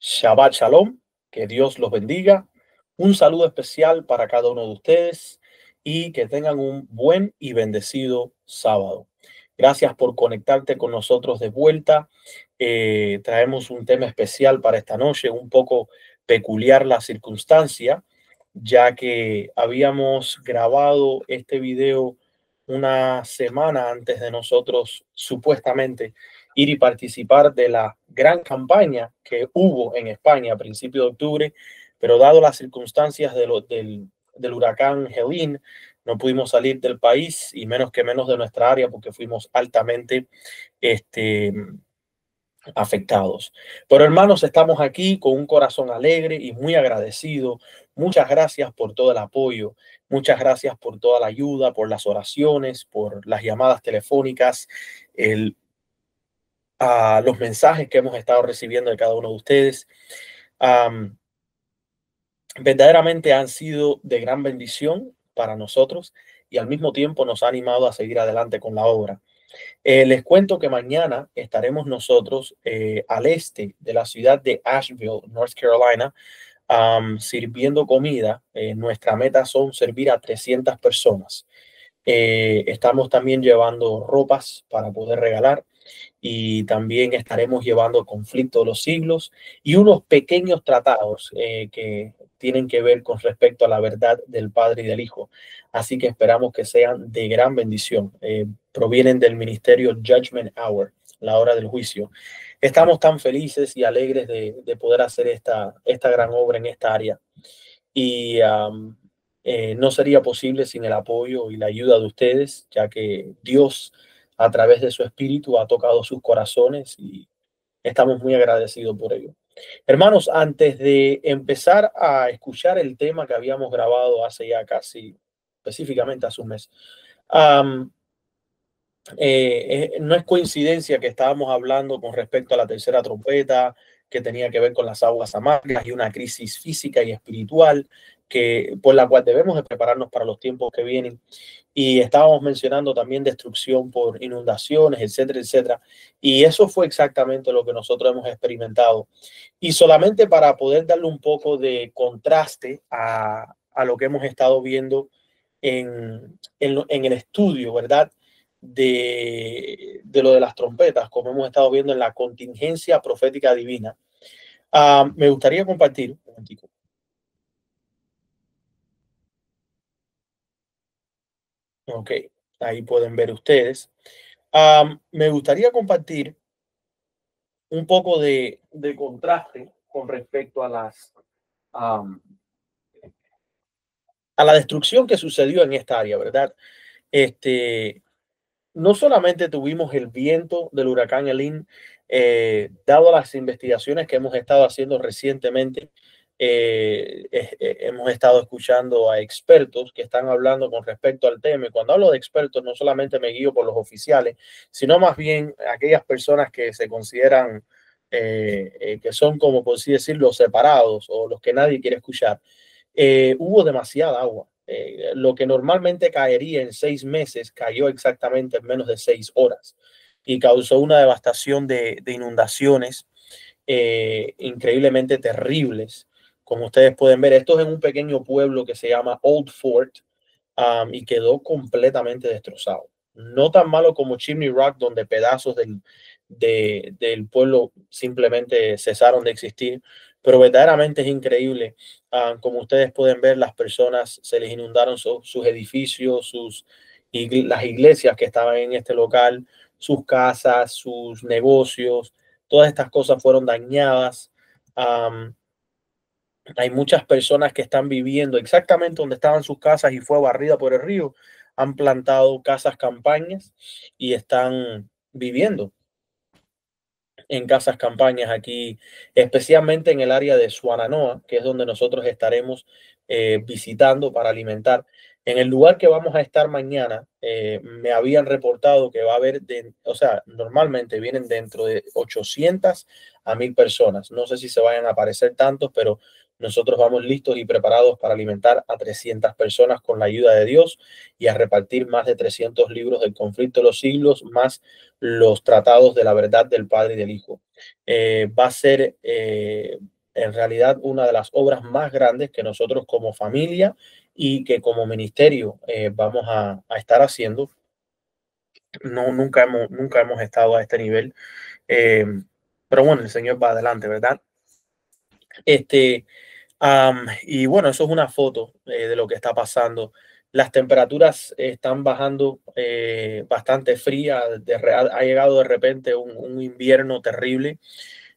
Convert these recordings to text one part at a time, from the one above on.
Shabbat Shalom, que Dios los bendiga. Un saludo especial para cada uno de ustedes y que tengan un buen y bendecido sábado. Gracias por conectarte con nosotros de vuelta. Traemos un tema especial para esta noche, un poco peculiar la circunstancia, ya que habíamos grabado este video una semana antes de nosotros supuestamente ir y participar de la gran campaña que hubo en España a principios de octubre, pero dado las circunstancias del huracán Helene, no pudimos salir del país y menos de nuestra área porque fuimos altamente este, afectados. Pero hermanos, estamos aquí con un corazón alegre y muy agradecido. Muchas gracias por todo el apoyo, muchas gracias por toda la ayuda, por las oraciones, por las llamadas telefónicas, los mensajes que hemos estado recibiendo de cada uno de ustedes. Verdaderamente han sido de gran bendición para nosotros y al mismo tiempo nos ha animado a seguir adelante con la obra. Les cuento que mañana estaremos nosotros al este de la ciudad de Asheville, North Carolina, sirviendo comida. Nuestra meta son servir a 300 personas. Estamos también llevando ropas para poder regalar y también estaremos llevando Conflicto de los Siglos y unos pequeños tratados que tienen que ver con respecto a la verdad del Padre y del Hijo. Así que esperamos que sean de gran bendición. Provienen del ministerio Judgment Hour, la hora del juicio. Estamos tan felices y alegres de poder hacer esta gran obra en esta área. Y no sería posible sin el apoyo y la ayuda de ustedes, ya que Dios a través de su espíritu ha tocado sus corazones y estamos muy agradecidos por ello. Hermanos, antes de empezar a escuchar el tema que habíamos grabado hace ya casi, específicamente hace un mes, no es coincidencia que estábamos hablando con respecto a la tercera trompeta, que tenía que ver con las aguas amargas y una crisis física y espiritual por la cual debemos de prepararnos para los tiempos que vienen. Y estábamos mencionando también destrucción por inundaciones, etcétera, etcétera. Y eso fue exactamente lo que nosotros hemos experimentado. Y solamente para poder darle un poco de contraste a lo que hemos estado viendo en el estudio, ¿verdad? De lo de las trompetas, como hemos estado viendo en la contingencia profética divina. Me gustaría compartir un momentico. Ok, ahí pueden ver ustedes. Me gustaría compartir un poco de contraste con respecto a la destrucción que sucedió en esta área, ¿verdad? No solamente tuvimos el viento del huracán Helene, dado las investigaciones que hemos estado haciendo recientemente, hemos estado escuchando a expertos que están hablando con respecto al tema. Y cuando hablo de expertos, no solamente me guío por los oficiales, sino más bien aquellas personas que se consideran que son, como por así decirlo, separados o los que nadie quiere escuchar. Hubo demasiada agua. Lo que normalmente caería en 6 meses cayó exactamente en menos de 6 horas y causó una devastación de inundaciones increíblemente terribles. Como ustedes pueden ver, esto es en un pequeño pueblo que se llama Old Fort, y quedó completamente destrozado. No tan malo como Chimney Rock, donde pedazos del pueblo simplemente cesaron de existir, pero verdaderamente es increíble. Como ustedes pueden ver, las personas se les inundaron sus edificios, las iglesias que estaban en este local, sus casas, sus negocios, todas estas cosas fueron dañadas. Hay muchas personas que están viviendo exactamente donde estaban sus casas y fue barrida por el río. Han plantado casas campañas y están viviendo en casas campañas aquí, especialmente en el área de Swannanoa, que es donde nosotros estaremos visitando para alimentar. En el lugar que vamos a estar mañana, me habían reportado que va a haber, o sea, normalmente vienen dentro de 800 a 1000 personas. No sé si se vayan a aparecer tantos, pero nosotros vamos listos y preparados para alimentar a 300 personas con la ayuda de Dios y a repartir más de 300 libros del conflicto de los siglos, más los tratados de la verdad del Padre y del Hijo. Va a ser en realidad una de las obras más grandes que nosotros como familia y que como ministerio vamos a estar haciendo. No, nunca hemos estado a este nivel, eh, pero bueno, el Señor va adelante, ¿verdad? Este, y bueno, eso es una foto de lo que está pasando. Las temperaturas están bajando bastante fría. Ha llegado de repente un invierno terrible.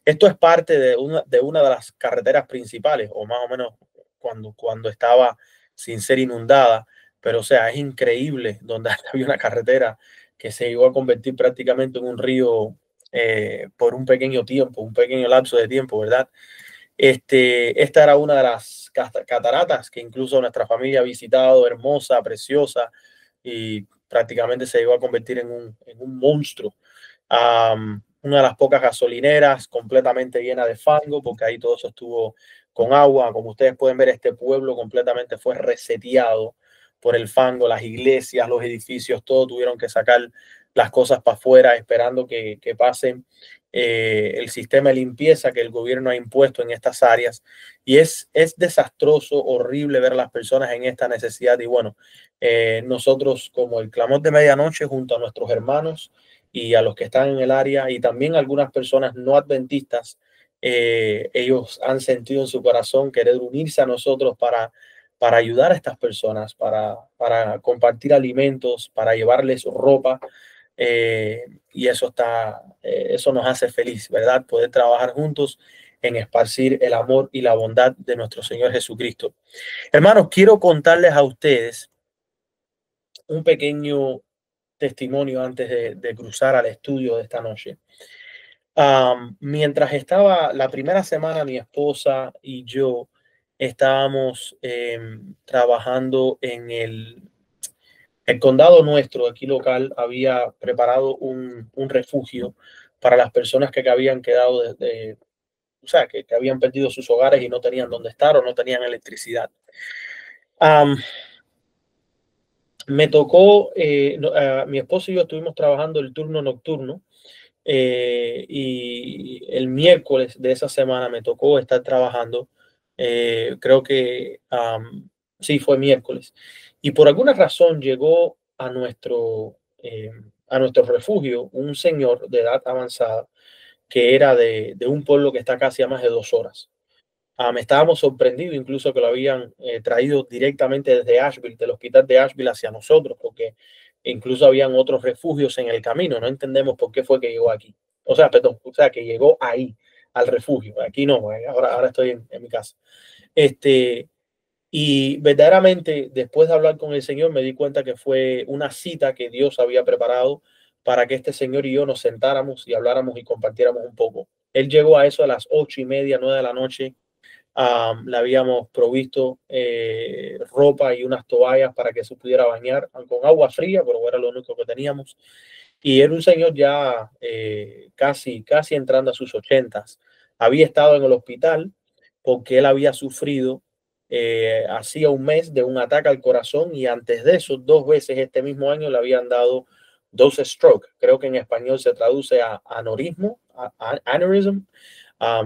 Esto es parte de una de las carreteras principales, o más o menos cuando estaba sin ser inundada. Pero, o sea, es increíble donde había una carretera que se llegó a convertir prácticamente en un río por un pequeño tiempo, un pequeño lapso de tiempo, ¿verdad? Esta era una de las cataratas que incluso nuestra familia ha visitado, hermosa, preciosa, y prácticamente se llegó a convertir en un monstruo. Una de las pocas gasolineras completamente llena de fango, porque ahí todo eso estuvo con agua. Como ustedes pueden ver, este pueblo completamente fue reseteado por el fango, las iglesias, los edificios, todo tuvieron que sacar las cosas para afuera esperando que pasen el sistema de limpieza que el gobierno ha impuesto en estas áreas. Y es desastroso, horrible ver a las personas en esta necesidad. Y bueno, nosotros como el clamor de medianoche junto a nuestros hermanos y a los que están en el área y también algunas personas no adventistas, ellos han sentido en su corazón querer unirse a nosotros para ayudar a estas personas, para compartir alimentos, para llevarles ropa. Y eso nos hace feliz, ¿verdad? Poder trabajar juntos en esparcir el amor y la bondad de nuestro Señor Jesucristo. Hermanos, quiero contarles a ustedes un pequeño testimonio antes de cruzar al estudio de esta noche. Mientras estaba la primera semana, mi esposa y yo estábamos trabajando en el condado nuestro, aquí local, había preparado un refugio para las personas que habían quedado o sea, que habían perdido sus hogares y no tenían dónde estar o no tenían electricidad. Um, Me tocó, mi esposo y yo estuvimos trabajando el turno nocturno y el miércoles de esa semana me tocó estar trabajando. Creo que sí, fue miércoles. Y por alguna razón llegó a nuestro refugio un señor de edad avanzada que era de un pueblo que está casi a más de 2 horas. Me estábamos sorprendidos incluso que lo habían traído directamente desde Asheville, del hospital de Asheville hacia nosotros, porque incluso habían otros refugios en el camino. No entendemos por qué fue que llegó aquí. O sea, perdón, o sea, que llegó ahí, al refugio. Aquí no, ahora estoy en mi casa. Este, y verdaderamente, después de hablar con el Señor, me di cuenta que fue una cita que Dios había preparado para que este señor y yo nos sentáramos y habláramos y compartiéramos un poco. Él llegó a eso a las 8:30, 9 de la noche. Le habíamos provisto ropa y unas toallas para que se pudiera bañar con agua fría, pero era lo único que teníamos. Y era un señor ya casi entrando a sus 80. Había estado en el hospital porque él había sufrido hacía un mes de un ataque al corazón y antes de eso, 2 veces este mismo año le habían dado dos stroke. Creo que en español se traduce a aneurismo, aneurysm.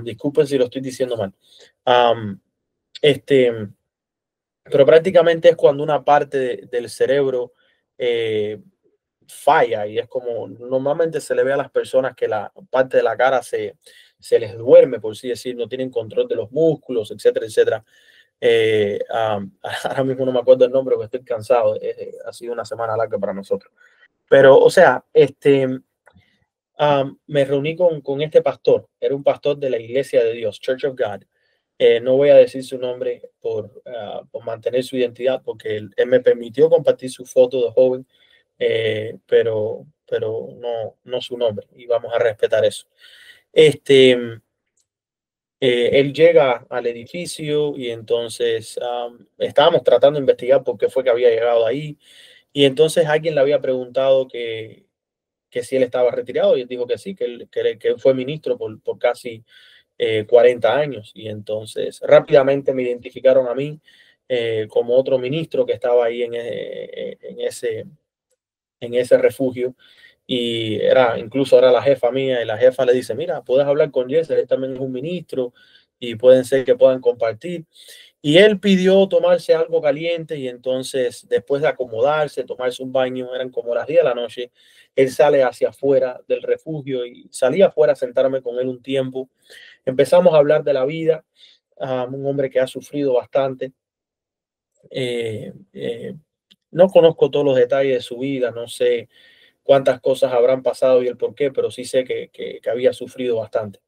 Disculpen si lo estoy diciendo mal. Um, este, pero prácticamente es cuando una parte del cerebro eh, falla y es como normalmente se le ve a las personas que la parte de la cara se les duerme, por así decir, no tienen control de los músculos, etcétera, etcétera. Ahora mismo no me acuerdo el nombre porque estoy cansado, ha sido una semana larga para nosotros. Pero, o sea, me reuní con este pastor, era un pastor de la Iglesia de Dios, Church of God. No voy a decir su nombre por mantener su identidad, porque él me permitió compartir su foto de joven, pero no su nombre, y vamos a respetar eso. Él llega al edificio y entonces estábamos tratando de investigar por qué fue que había llegado ahí, y entonces alguien le había preguntado que si él estaba retirado, y él dijo que sí, que él fue ministro por casi 40 años. Y entonces rápidamente me identificaron a mí como otro ministro que estaba ahí en ese refugio. Incluso era la jefa mía y la jefa le dice, mira, puedes hablar con Jesse, él también es un ministro. y pueden ser que puedan compartir. Y él pidió tomarse algo caliente y entonces después de acomodarse, tomarse un baño, eran como las 10 de la noche, él sale hacia afuera del refugio y salí afuera a sentarme con él un tiempo. Empezamos a hablar de la vida, un hombre que ha sufrido bastante. Eh, eh, no conozco todos los detalles de su vida, no sé cuántas cosas habrán pasado y el por qué, pero sí sé que había sufrido bastante.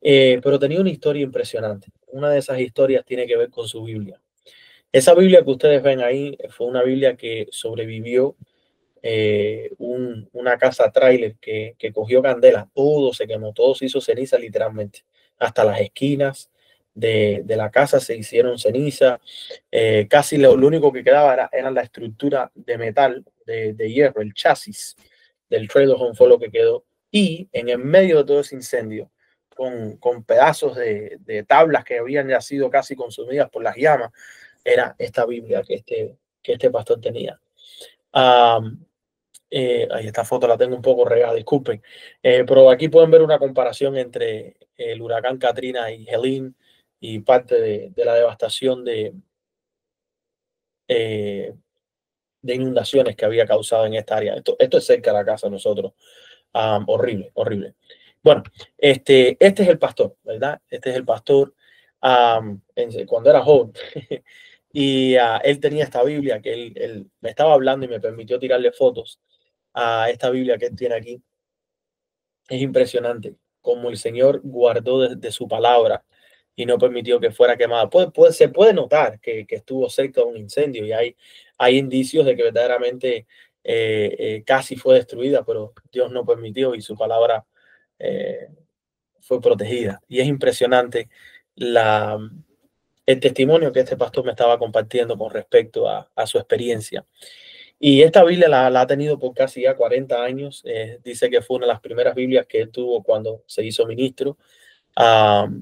Pero tenía una historia impresionante. Una de esas historias tiene que ver con su Biblia. Esa Biblia que ustedes ven ahí fue una Biblia que sobrevivió una casa tráiler que cogió candela, todo se quemó, todo se hizo ceniza literalmente, hasta las esquinas de la casa se hicieron ceniza, casi lo único que quedaba era la estructura de metal, de hierro, el chasis del trailer home fue lo que quedó, y en el medio de todo ese incendio, con pedazos de tablas que habían ya sido casi consumidas por las llamas, era esta Biblia que este pastor tenía. Ahí esta foto la tengo un poco regada, disculpen. Pero aquí pueden ver una comparación entre el huracán Katrina y Helene y parte de la devastación eh, de inundaciones que había causado en esta área. Esto es cerca de la casa de nosotros. Horrible, horrible. Bueno, este es el pastor, ¿verdad? Este es el pastor cuando era joven. Y él tenía esta Biblia que él me estaba hablando y me permitió tirarle fotos a esta Biblia que él tiene aquí. Es impresionante cómo el Señor guardó de su palabra y no permitió que fuera quemada. Se puede notar que estuvo cerca de un incendio y hay indicios de que verdaderamente casi fue destruida, pero Dios no permitió y su palabra eh, fue protegida. Y es impresionante el testimonio que este pastor me estaba compartiendo con respecto a su experiencia. Y esta Biblia la ha tenido por casi ya 40 años. Dice que fue una de las primeras Biblias que él tuvo cuando se hizo ministro,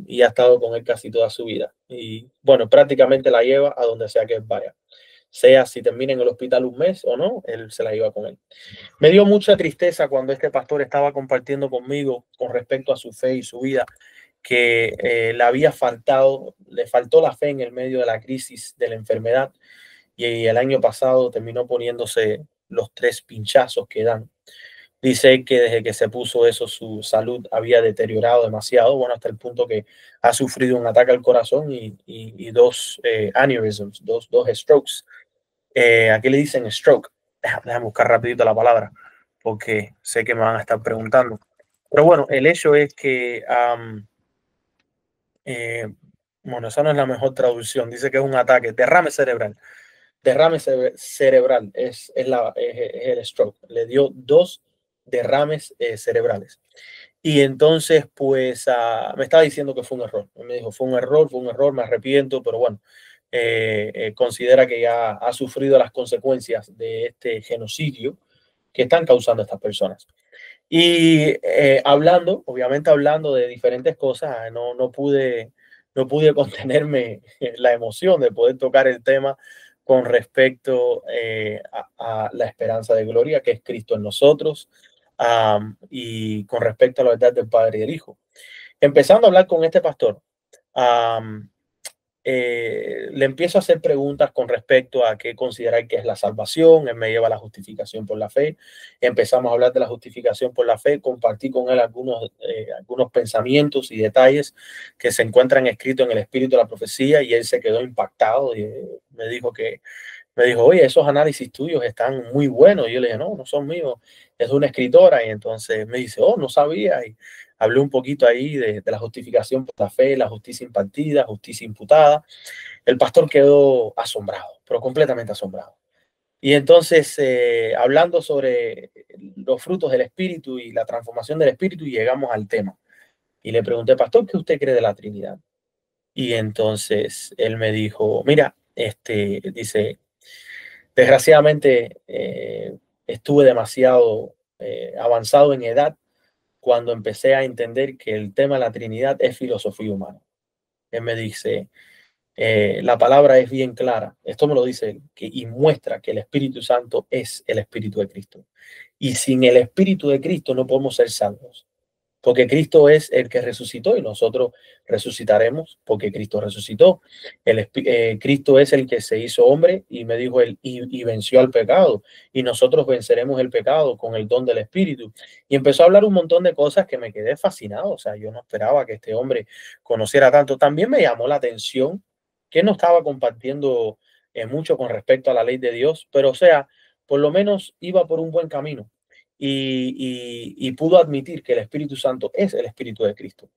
y ha estado con él casi toda su vida. Y bueno, prácticamente la lleva a donde sea que él vaya. Sea si termina en el hospital un mes o no, él se la lleva con él. Me dio mucha tristeza cuando este pastor estaba compartiendo conmigo con respecto a su fe y su vida, que le faltó la fe en el medio de la crisis de la enfermedad y el año pasado terminó poniéndose los 3 pinchazos que dan. Dice que desde que se puso eso su salud había deteriorado demasiado, bueno, hasta el punto que ha sufrido un ataque al corazón y 2 aneurysms, dos strokes. Aquí le dicen stroke. Déjame buscar rapidito la palabra porque sé que me van a estar preguntando. Pero bueno, el hecho es que, eh, bueno, esa no es la mejor traducción. Dice que es un ataque, derrame cerebral. Cerebral es el stroke. Le dio 2 derrames cerebrales. Y entonces, pues, me estaba diciendo que fue un error. Me dijo, fue un error, me arrepiento, pero bueno, considera que ya ha sufrido las consecuencias de este genocidio que están causando estas personas. Y obviamente hablando de diferentes cosas, no pude contenerme la emoción de poder tocar el tema con respecto a la esperanza de gloria que es Cristo en nosotros, y con respecto a la verdad del Padre y del Hijo. Empezando a hablar con este pastor, le empiezo a hacer preguntas con respecto a qué considerar que es la salvación. Él me lleva a la justificación por la fe. Empezamos a hablar de la justificación por la fe. Compartí con él algunos pensamientos y detalles que se encuentran escritos en el espíritu de la profecía y él se quedó impactado y me dijo, oye, esos análisis tuyos están muy buenos. Y yo le dije, no son míos, es de una escritora. Y entonces me dice, oh, no sabía. Y hablé un poquito ahí de la justificación por la fe, la justicia impartida, justicia imputada. El pastor quedó asombrado, pero completamente asombrado. Y entonces, hablando sobre los frutos del Espíritu y la transformación del Espíritu, llegamos al tema. Y le pregunté, pastor, ¿qué usted cree de la Trinidad? Y entonces él me dijo, mira, dice, desgraciadamente estuve demasiado avanzado en edad cuando empecé a entender que el tema de la Trinidad es filosofía humana. Él me dice, la palabra es bien clara, esto me lo dice él, y muestra que el Espíritu Santo es el Espíritu de Cristo. Y sin el Espíritu de Cristo no podemos ser salvos. porque Cristo es el que resucitó y nosotros resucitaremos porque Cristo resucitó. Cristo es el que se hizo hombre y me dijo él, y venció al pecado, y nosotros venceremos el pecado con el don del Espíritu. Y empezó a hablar un montón de cosas que me quedé fascinado. O sea, yo no esperaba que este hombre conociera tanto. También me llamó la atención que no estaba compartiendo mucho con respecto a la ley de Dios, pero o sea, por lo menos iba por un buen camino y pudo admitir que el Espíritu Santo es el Espíritu de Cristo.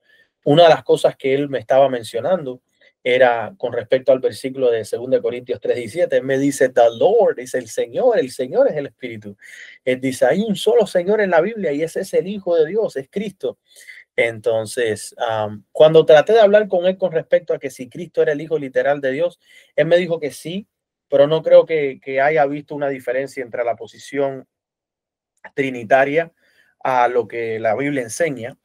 Una de las cosas que él me estaba mencionando era con respecto al versículo de 2 Corintios 3:17. Él me dice, the Lord, dice el Señor es el Espíritu. Él dice, hay un solo Señor en la Biblia y ese es el Hijo de Dios, es Cristo. Entonces, cuando traté de hablar con él con respecto a que si Cristo era el Hijo literal de Dios, él me dijo que sí, pero no creo que haya visto una diferencia entre la posición trinitaria a lo que la Biblia enseña.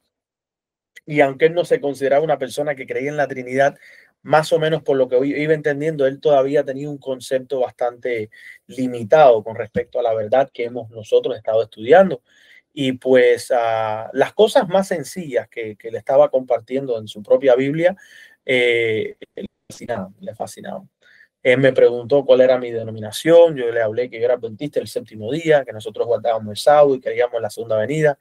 Y aunque él no se consideraba una persona que creía en la Trinidad, más o menos por lo que iba entendiendo, él todavía tenía un concepto bastante limitado con respecto a la verdad que hemos nosotros estado estudiando. Y pues las cosas más sencillas que le estaba compartiendo en su propia Biblia, le fascinaban. Él me preguntó cuál era mi denominación, yo le hablé que yo era adventista el séptimo día, que nosotros guardábamos el sábado y creíamos en la segunda venida.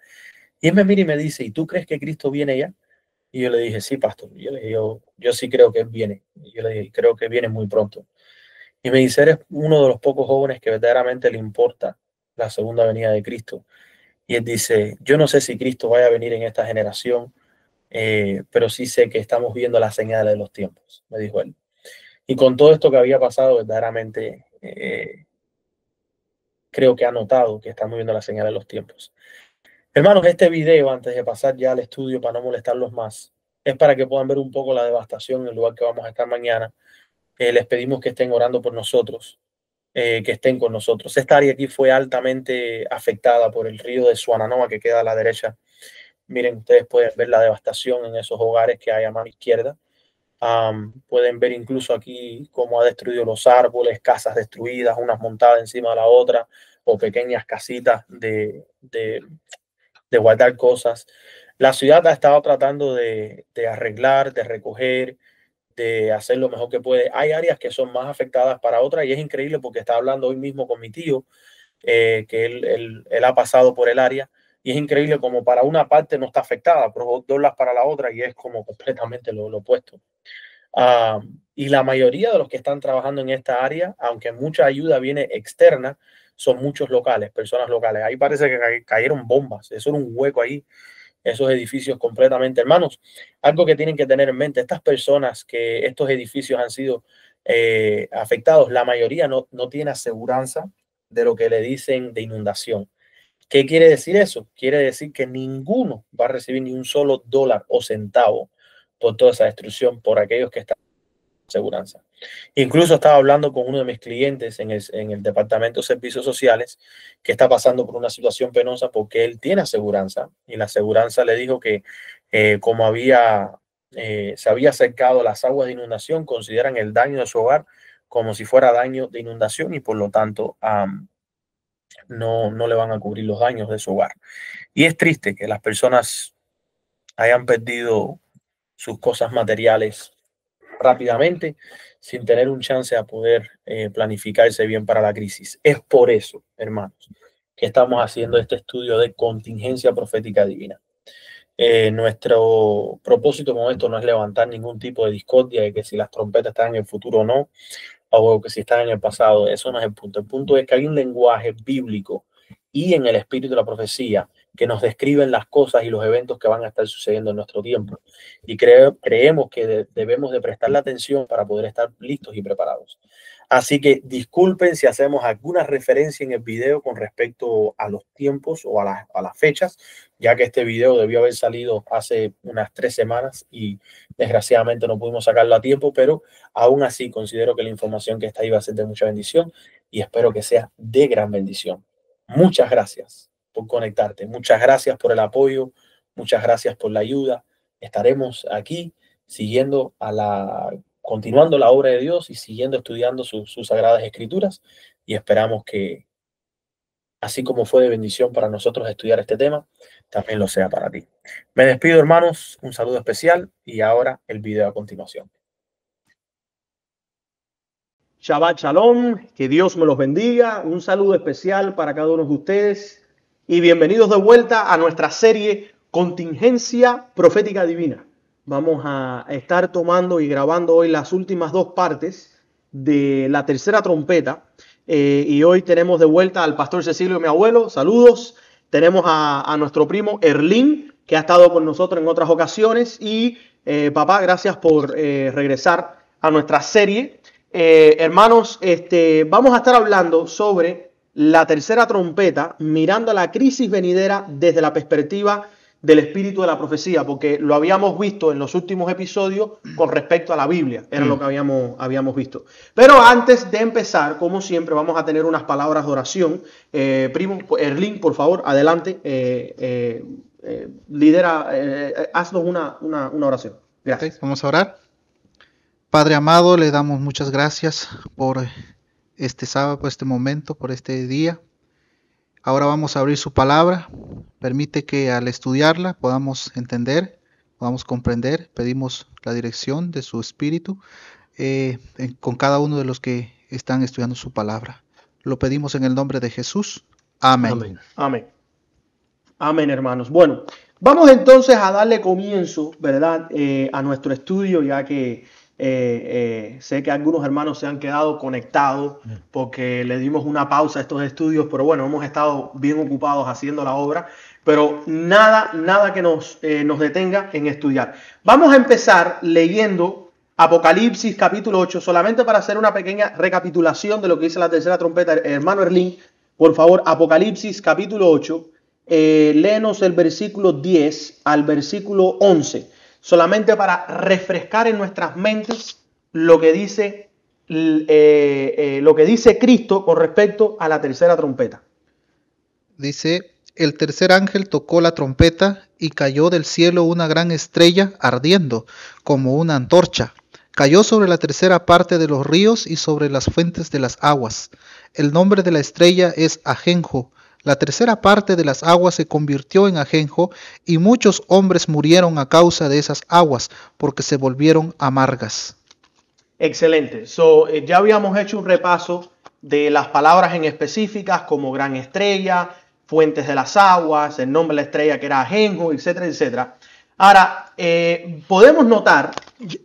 Y él me mira y me dice, ¿y tú crees que Cristo viene ya? Y yo le dije, sí, pastor. Y yo le dije, yo sí creo que él viene. Y yo le dije, creo que viene muy pronto. Y me dice, eres uno de los pocos jóvenes que verdaderamente le importa la segunda venida de Cristo. Y él dice, yo no sé si Cristo vaya a venir en esta generación, pero sí sé que estamos viendo las señales de los tiempos, me dijo él. Y con todo esto que había pasado, verdaderamente creo que ha notado que estamos viendo las señales de los tiempos. Hermanos, este video, antes de pasar ya al estudio para no molestarlos más, es para que puedan ver un poco la devastación en el lugar que vamos a estar mañana. Les pedimos que estén orando por nosotros, que estén con nosotros. Esta área aquí fue altamente afectada por el río de Suananoa que queda a la derecha. Miren, ustedes pueden ver la devastación en esos hogares que hay a mano izquierda. Pueden ver incluso aquí cómo ha destruido los árboles, casas destruidas, unas montadas encima de la otra, o pequeñas casitas de guardar cosas. La ciudad ha estado tratando de arreglar, de recoger, de hacer lo mejor que puede. Hay áreas que son más afectadas para otras y es increíble porque estaba hablando hoy mismo con mi tío, que él ha pasado por el área y es increíble como para una parte no está afectada, pero doblas para la otra y es como completamente lo opuesto. Y la mayoría de los que están trabajando en esta área, aunque mucha ayuda viene externa, son muchos locales, personas locales. Ahí parece que cayeron bombas, eso era un hueco ahí, esos edificios completamente. Hermanos, algo que tienen que tener en mente, estas personas que estos edificios han sido afectados, la mayoría no tiene aseguranza de lo que le dicen de inundación. ¿Qué quiere decir eso? Quiere decir que ninguno va a recibir ni un solo dólar o centavo por toda esa destrucción, por aquellos que están en seguranza. Incluso estaba hablando con uno de mis clientes en el departamento de servicios sociales que está pasando por una situación penosa porque él tiene aseguranza y la aseguranza le dijo que como se había acercado las aguas de inundación, consideran el daño de su hogar como si fuera daño de inundación y por lo tanto no le van a cubrir los daños de su hogar. Y es triste que las personas hayan perdido sus cosas materiales rápidamente sin tener un chance a poder planificarse bien para la crisis. Es por eso, hermanos, que estamos haciendo este estudio de contingencia profética divina. Nuestro propósito con esto no es levantar ningún tipo de discordia de que si las trompetas están en el futuro o no, o que si están en el pasado. Eso no es el punto. El punto es que hay un lenguaje bíblico y en el espíritu de la profecía que nos describen las cosas y los eventos que van a estar sucediendo en nuestro tiempo. Y creemos que debemos de prestarle atención para poder estar listos y preparados. Así que disculpen si hacemos alguna referencia en el video con respecto a los tiempos o a las fechas, ya que este video debió haber salido hace unas 3 semanas y desgraciadamente no pudimos sacarlo a tiempo, pero aún así considero que la información que está ahí va a ser de mucha bendición y espero que sea de gran bendición. Muchas gracias por conectarte, muchas gracias por el apoyo, muchas gracias por la ayuda. Estaremos aquí siguiendo continuando la obra de Dios y siguiendo estudiando sus sagradas escrituras y esperamos que así como fue de bendición para nosotros estudiar este tema, también lo sea para ti. Me despido, hermanos, un saludo especial y ahora el video a continuación. Shabbat Shalom, que Dios me los bendiga, un saludo especial para cada uno de ustedes y bienvenidos de vuelta a nuestra serie Contingencia Profética Divina. Vamos a estar tomando y grabando hoy las últimas dos partes de la tercera trompeta y hoy tenemos de vuelta al pastor Cecilio, mi abuelo, saludos. Tenemos a nuestro primo Erlín, que ha estado con nosotros en otras ocasiones y papá, gracias por regresar a nuestra serie. Hermanos, vamos a estar hablando sobre la tercera trompeta, mirando a la crisis venidera desde la perspectiva del espíritu de la profecía, porque lo habíamos visto en los últimos episodios con respecto a la Biblia, era lo que habíamos visto. Pero antes de empezar, como siempre, vamos a tener unas palabras de oración. Primo Erlín, por favor, adelante, lidera, haznos una oración. Gracias. Okay, vamos a orar. Padre amado, le damos muchas gracias por este sábado, por este momento, por este día. Ahora vamos a abrir su palabra. Permite que al estudiarla podamos entender, podamos comprender. Pedimos la dirección de su espíritu con cada uno de los que están estudiando su palabra. Lo pedimos en el nombre de Jesús. Amén. Amén. Amén. Amén, hermanos. Bueno, vamos entonces a darle comienzo, ¿verdad? A nuestro estudio, ya que sé que algunos hermanos se han quedado conectados porque le dimos una pausa a estos estudios, pero bueno, hemos estado bien ocupados haciendo la obra, pero nada que nos detenga en estudiar. Vamos a empezar leyendo Apocalipsis capítulo 8, solamente para hacer una pequeña recapitulación de lo que dice la tercera trompeta. Hermano Erlín, por favor, Apocalipsis capítulo 8, léenos el versículo 10 al versículo 11. Solamente para refrescar en nuestras mentes lo que dice Cristo con respecto a la tercera trompeta. Dice: el tercer ángel tocó la trompeta y cayó del cielo una gran estrella ardiendo como una antorcha. Cayó sobre la tercera parte de los ríos y sobre las fuentes de las aguas. El nombre de la estrella es Ajenjo. La tercera parte de las aguas se convirtió en ajenjo y muchos hombres murieron a causa de esas aguas porque se volvieron amargas. Excelente. Ya habíamos hecho un repaso de las palabras en específicas como gran estrella, fuentes de las aguas, el nombre de la estrella que era ajenjo, etcétera, etcétera. Ahora, podemos notar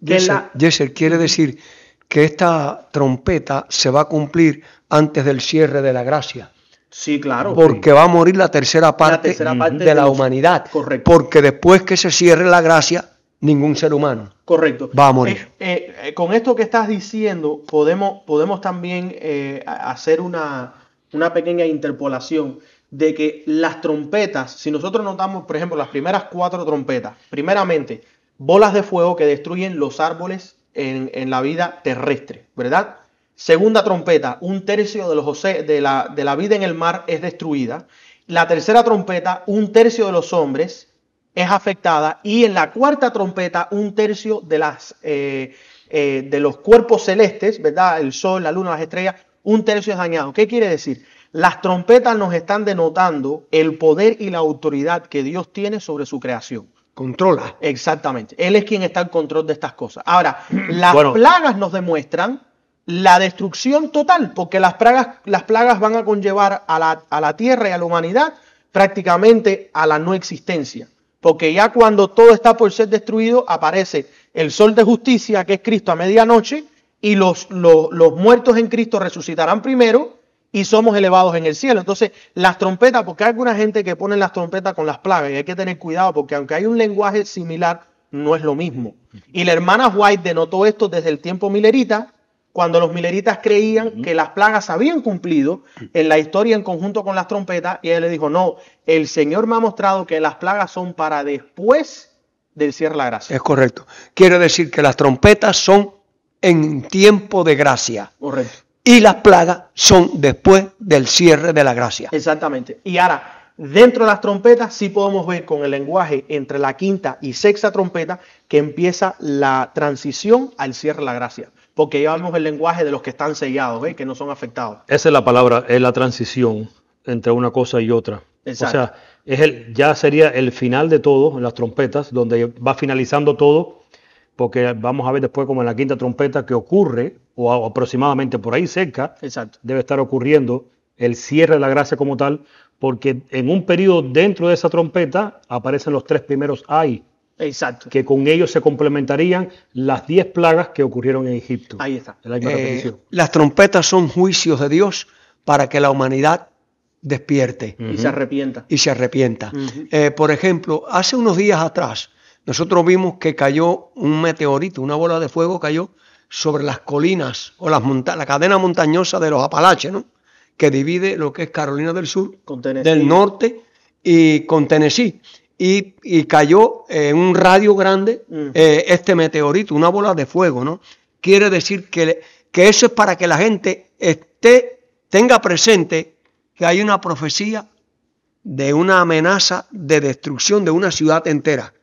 que Yesel, quiere decir que esta trompeta se va a cumplir antes del cierre de la gracia. Sí, claro. Porque va a morir la tercera parte de la humanidad. Correcto. Porque después que se cierre la gracia, ningún ser humano va a morir. Con esto que estás diciendo, podemos también hacer una pequeña interpolación de que las trompetas, si nosotros notamos, por ejemplo, las primeras 4 trompetas, primeramente, bolas de fuego que destruyen los árboles en la vida terrestre, ¿verdad? Segunda trompeta, 1/3 de la vida en el mar es destruida. La tercera trompeta, 1/3 de los hombres es afectada. Y en la cuarta trompeta, 1/3 de los cuerpos celestes, ¿verdad? El sol, la luna, las estrellas, 1/3 es dañado. ¿Qué quiere decir? Las trompetas nos están denotando el poder y la autoridad que Dios tiene sobre su creación. Controla. Exactamente. Él es quien está en control de estas cosas. Ahora, las plagas nos demuestran la destrucción total, porque las plagas van a conllevar a la tierra y a la humanidad prácticamente a la no existencia. Porque ya cuando todo está por ser destruido, aparece el sol de justicia, que es Cristo, a medianoche, y los muertos en Cristo resucitarán primero y somos elevados en el cielo. Entonces, las trompetas, porque hay alguna gente que pone las trompetas con las plagas, y hay que tener cuidado, porque aunque hay un lenguaje similar, no es lo mismo. Y la hermana White denotó esto desde el tiempo milerita, cuando los mileritas creían que las plagas habían cumplido en la historia en conjunto con las trompetas, y ella le dijo: no, el Señor me ha mostrado que las plagas son para después del cierre de la gracia. Es correcto. Quiere decir que las trompetas son en tiempo de gracia. Correcto. Y las plagas son después del cierre de la gracia. Exactamente. Y ahora, dentro de las trompetas sí podemos ver con el lenguaje entre la quinta y sexta trompeta que empieza la transición al cierre de la gracia. Porque ya vemos el lenguaje de los que están sellados, que no son afectados. Esa es la palabra, es la transición entre una cosa y otra. Exacto. O sea, ya sería el final de todo, en las trompetas, donde va finalizando todo, porque vamos a ver después como en la quinta trompeta que ocurre, o aproximadamente por ahí cerca, Exacto. debe estar ocurriendo el cierre de la gracia como tal, porque en un periodo dentro de esa trompeta aparecen los 3 primeros ay, Exacto. que con ellos se complementarían las 10 plagas que ocurrieron en Egipto. Ahí está. Es la misma repetición. Las trompetas son juicios de Dios para que la humanidad despierte Y se arrepienta. y se arrepienta. Ujú. Por ejemplo, hace unos días atrás, nosotros vimos que cayó un meteorito, una bola de fuego cayó sobre las colinas o la cadena montañosa de los Apalaches, ¿no? Que divide lo que es Carolina del Sur, Con Tennessee. del norte y con Tennessee. Y cayó en un radio grande este meteorito, una bola de fuego, ¿no? Quiere decir que eso es para que la gente tenga presente que hay una profecía de una amenaza de destrucción de una ciudad entera.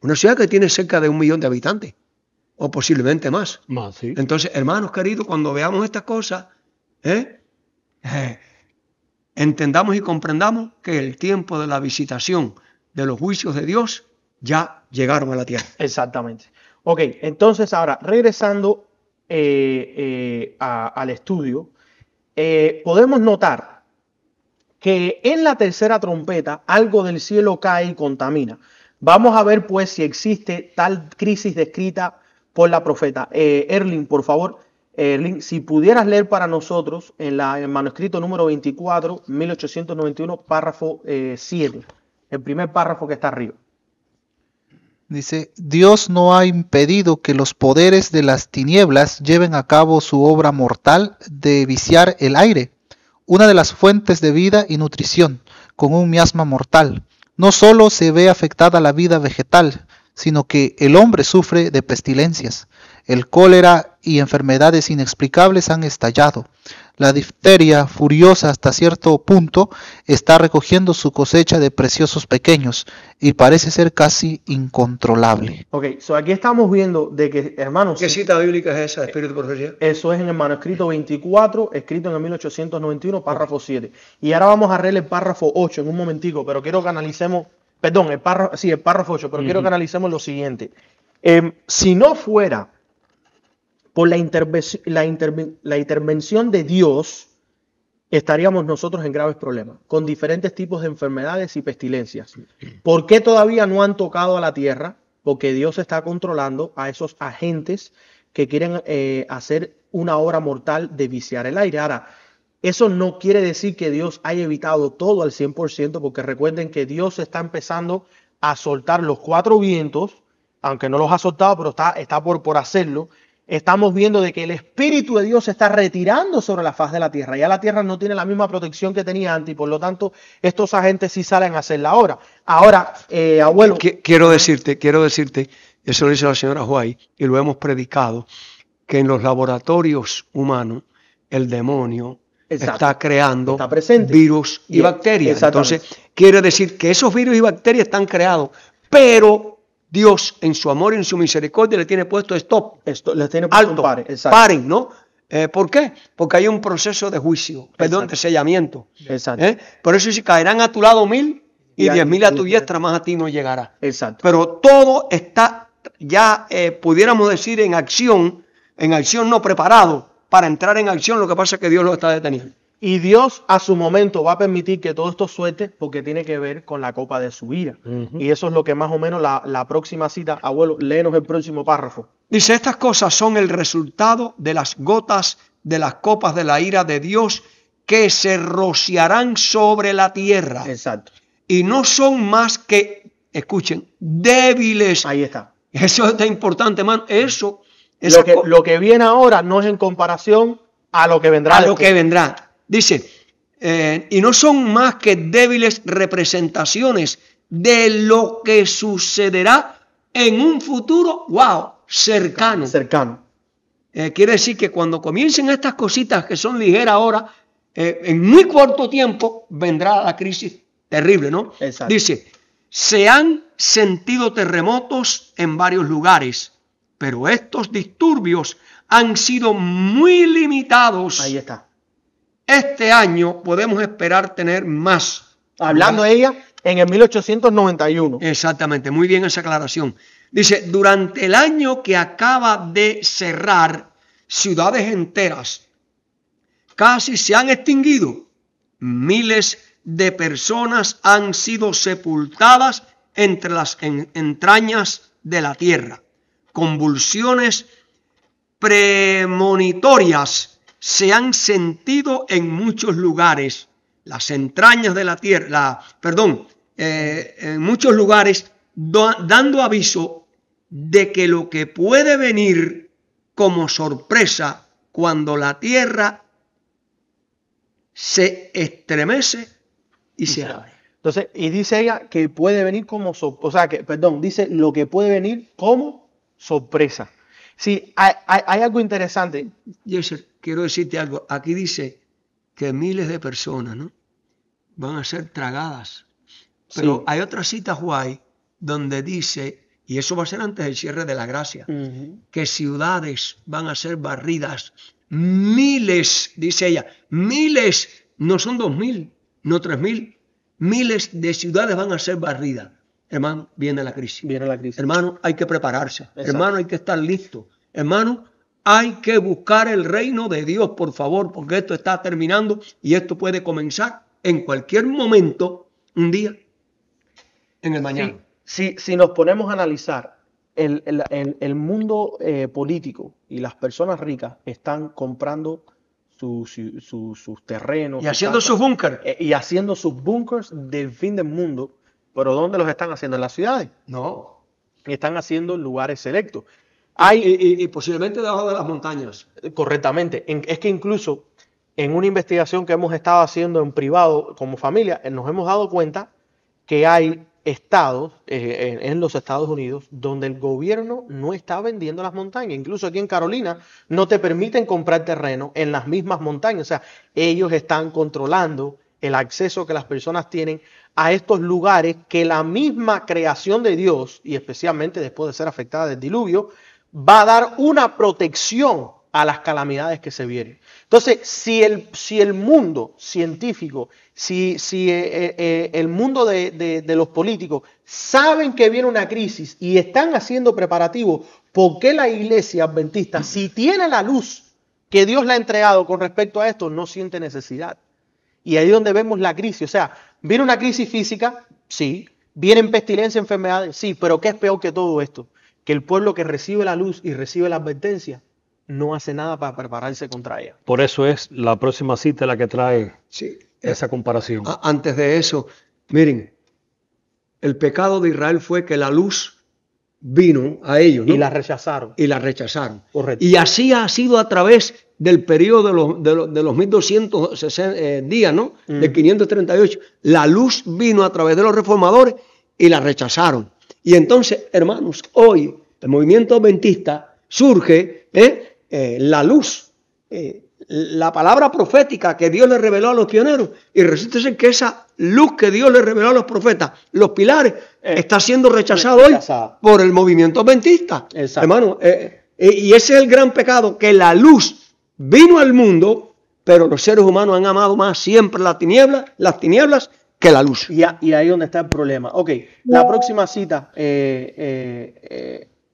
Una ciudad que tiene cerca de 1 millón de habitantes, o posiblemente más. Más, sí. Entonces, hermanos queridos, cuando veamos estas cosas, entendamos y comprendamos que el tiempo de la visitación de los juicios de Dios ya llegaron a la tierra. Exactamente. Ok, entonces ahora, regresando al estudio, podemos notar que en la tercera trompeta algo del cielo cae y contamina. Vamos a ver pues si existe tal crisis descrita por la profeta. Erling, por favor, Erling, si pudieras leer para nosotros en el manuscrito número 24, 1891, párrafo 7, el primer párrafo que está arriba. Dice, Dios no ha impedido que los poderes de las tinieblas lleven a cabo su obra mortal de viciar el aire, una de las fuentes de vida y nutrición, con un miasma mortal. No solo se ve afectada la vida vegetal, sino que el hombre sufre de pestilencias. El cólera y enfermedades inexplicables han estallado. La difteria, furiosa hasta cierto punto, está recogiendo su cosecha de preciosos pequeños y parece ser casi incontrolable. Ok, so aquí estamos viendo de que, hermanos, ¿Qué cita bíblica es esa, Espíritu de Profecía? eso es en el manuscrito 24, escrito en el 1891, párrafo 7. Y ahora vamos a leer el párrafo 8 en un momentico, pero quiero que analicemos, perdón, el párrafo 8, pero quiero que analicemos lo siguiente. Si no fuera por la intervención de Dios, estaríamos nosotros en graves problemas, con diferentes tipos de enfermedades y pestilencias. ¿Por qué todavía no han tocado a la tierra? Porque Dios está controlando a esos agentes que quieren hacer una obra mortal de viciar el aire. Ahora, eso no quiere decir que Dios haya evitado todo al 100%, porque recuerden que Dios está empezando a soltar los 4 vientos, aunque no los ha soltado, pero está por hacerlo. Estamos viendo de que el Espíritu de Dios se está retirando sobre la faz de la tierra. Ya la tierra no tiene la misma protección que tenía antes y por lo tanto estos agentes sí salen a hacer la obra. Ahora, abuelo. Quiero decirte, eso lo dice la señora White y lo hemos predicado, que en los laboratorios humanos el demonio está creando virus y bacterias. Entonces, quiere decir que esos virus y bacterias están creados, pero Dios, en su amor y en su misericordia, le tiene puesto stop. Les tiene puesto alto, paren, ¿no? ¿Por qué? Porque hay un proceso de juicio, de sellamiento. Exacto. Por eso si caerán a tu lado 1000 y 10.000 a tu diestra, más a ti no llegará. Exacto. Pero todo está ya, pudiéramos decir, en acción no preparado para entrar en acción. Lo que pasa es que Dios lo está deteniendo. Y Dios a su momento va a permitir que todo esto suelte porque tiene que ver con la copa de su ira. Y eso es lo que más o menos la próxima cita. Abuelo, léenos el próximo párrafo. Dice, estas cosas son el resultado de las gotas de las copas de la ira de Dios que se rociarán sobre la tierra. Exacto. Y no son más que, escuchen, débiles. Ahí está. Eso está importante, hermano. Lo que viene ahora no es en comparación a lo que vendrá. A lo que vendrá. Dice, y no son más que débiles representaciones de lo que sucederá en un futuro, cercano. Quiere decir que cuando comiencen estas cositas que son ligeras ahora, en muy corto tiempo vendrá la crisis terrible, ¿no? Exacto. Dice, se han sentido terremotos en varios lugares, pero estos disturbios han sido muy limitados. Ahí está. este año podemos esperar tener más. Hablando ella en el 1891. Exactamente, muy bien esa aclaración. Dice, durante el año que acaba de cerrar, ciudades enteras casi se han extinguido. Miles de personas han sido sepultadas entre las entrañas de la tierra. Convulsiones premonitorias se han sentido en muchos lugares. Las entrañas de la tierra, en muchos lugares, dando aviso de que lo que puede venir como sorpresa cuando la tierra se estremece y se abre. Entonces, y dice ella que puede venir como dice lo que puede venir como sorpresa. Sí, hay algo interesante. Jesse, quiero decirte algo. Aquí dice que miles de personas, ¿no?, van a ser tragadas. Pero sí, hay otra cita, Juay, donde dice, y eso va a ser antes del cierre de la gracia, que ciudades van a ser barridas. Miles, dice ella, miles, no son 2000, no 3000, miles de ciudades van a ser barridas. Hermano, viene la crisis. Viene la crisis. Hermano, hay que prepararse. Exacto. Hermano, hay que estar listo. Hermano, hay que buscar el reino de Dios, por favor, porque esto está terminando y esto puede comenzar en cualquier momento, un día, en el mañana. Si nos ponemos a analizar, el mundo político y las personas ricas están comprando sus terrenos. Y haciendo sus búnkeres. Y haciendo sus búnkers del fin del mundo. ¿Pero dónde los están haciendo? ¿En las ciudades? No. Están haciendo en lugares selectos. Y posiblemente debajo de las montañas. Correctamente. Es que incluso en una investigación que hemos estado haciendo en privado como familia, nos hemos dado cuenta que hay estados en los Estados Unidos donde el gobierno no está vendiendo las montañas. Incluso aquí en Carolina no te permiten comprar terreno en las mismas montañas. O sea, ellos están controlando el acceso que las personas tienen a estos lugares que la misma creación de Dios, y especialmente después de ser afectada del diluvio, va a dar una protección a las calamidades que se vienen. Entonces, si el mundo científico, si el mundo de los políticos saben que viene una crisis y están haciendo preparativos, ¿por qué la iglesia adventista, si tiene la luz que Dios le ha entregado con respecto a esto, no siente necesidad? Y ahí es donde vemos la crisis. O sea, viene una crisis física, sí. Vienen pestilencia, enfermedades, sí. Pero ¿qué es peor que todo esto? Que el pueblo que recibe la luz y recibe la advertencia no hace nada para prepararse contra ella. Por eso es la próxima cita la que trae esa comparación. Antes de eso, miren, el pecado de Israel fue que la luz vino a ellos, ¿no? Y la rechazaron. Correcto. Y así ha sido a través del periodo de los 1260 días, ¿no? De 538. La luz vino a través de los reformadores y la rechazaron. Y entonces, hermanos, hoy el movimiento adventista surge, la luz, la palabra profética que Dios le reveló a los pioneros, y resulta ser que esa luz que Dios le reveló a los profetas, los pilares, está siendo rechazado hoy por el movimiento adventista. Exacto. Hermano, y ese es el gran pecado, que la luz vino al mundo, pero los seres humanos han amado más siempre las tinieblas que la luz. Y ahí es donde está el problema. Ok, la próxima cita,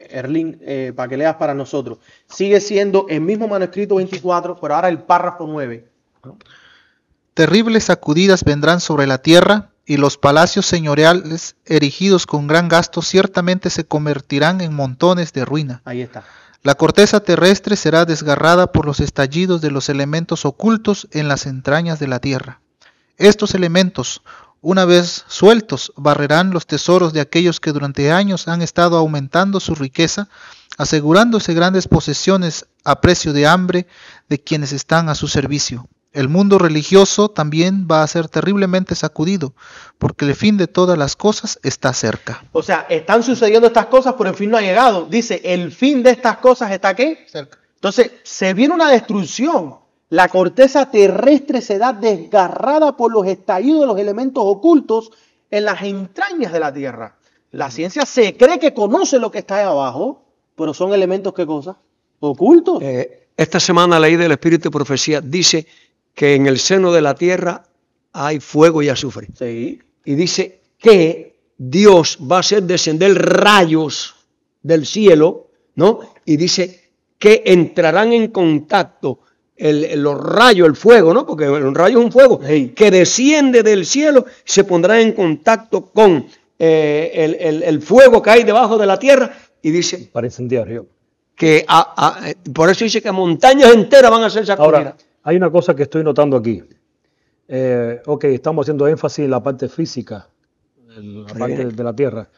Erlín, para que leas para nosotros, sigue siendo el mismo manuscrito 24, pero ahora el párrafo 9. Terribles sacudidas vendrán sobre la tierra, y los palacios señoriales erigidos con gran gasto ciertamente se convertirán en montones de ruina. Ahí está. La corteza terrestre será desgarrada por los estallidos de los elementos ocultos en las entrañas de la tierra. Estos elementos, una vez sueltos, barrerán los tesoros de aquellos que durante años han estado aumentando su riqueza, asegurándose grandes posesiones a precio de hambre de quienes están a su servicio. El mundo religioso también va a ser terriblemente sacudido, porque el fin de todas las cosas está cerca. O sea, están sucediendo estas cosas, pero el fin no ha llegado. Dice, el fin de estas cosas está ¿qué? Cerca. Entonces, se viene una destrucción. La corteza terrestre será desgarrada por los estallidos de los elementos ocultos en las entrañas de la tierra. La ciencia se cree que conoce lo que está ahí abajo, pero son elementos, ¿qué cosa? Ocultos. Esta semana leí del Espíritu de Profecía, dice que en el seno de la tierra hay fuego y azufre. Sí. Y dice que Dios va a hacer descender rayos del cielo, ¿no? Y dice que entrarán en contacto los rayos, el fuego, ¿no? Porque el rayo es un fuego que desciende del cielo, se pondrá en contacto con el fuego que hay debajo de la tierra, y dice Para incendiar, yo. que por eso dice que montañas enteras van a ser sacudidas. Ahora, hay una cosa que estoy notando aquí. Ok, estamos haciendo énfasis en la parte física, en la parte de la tierra,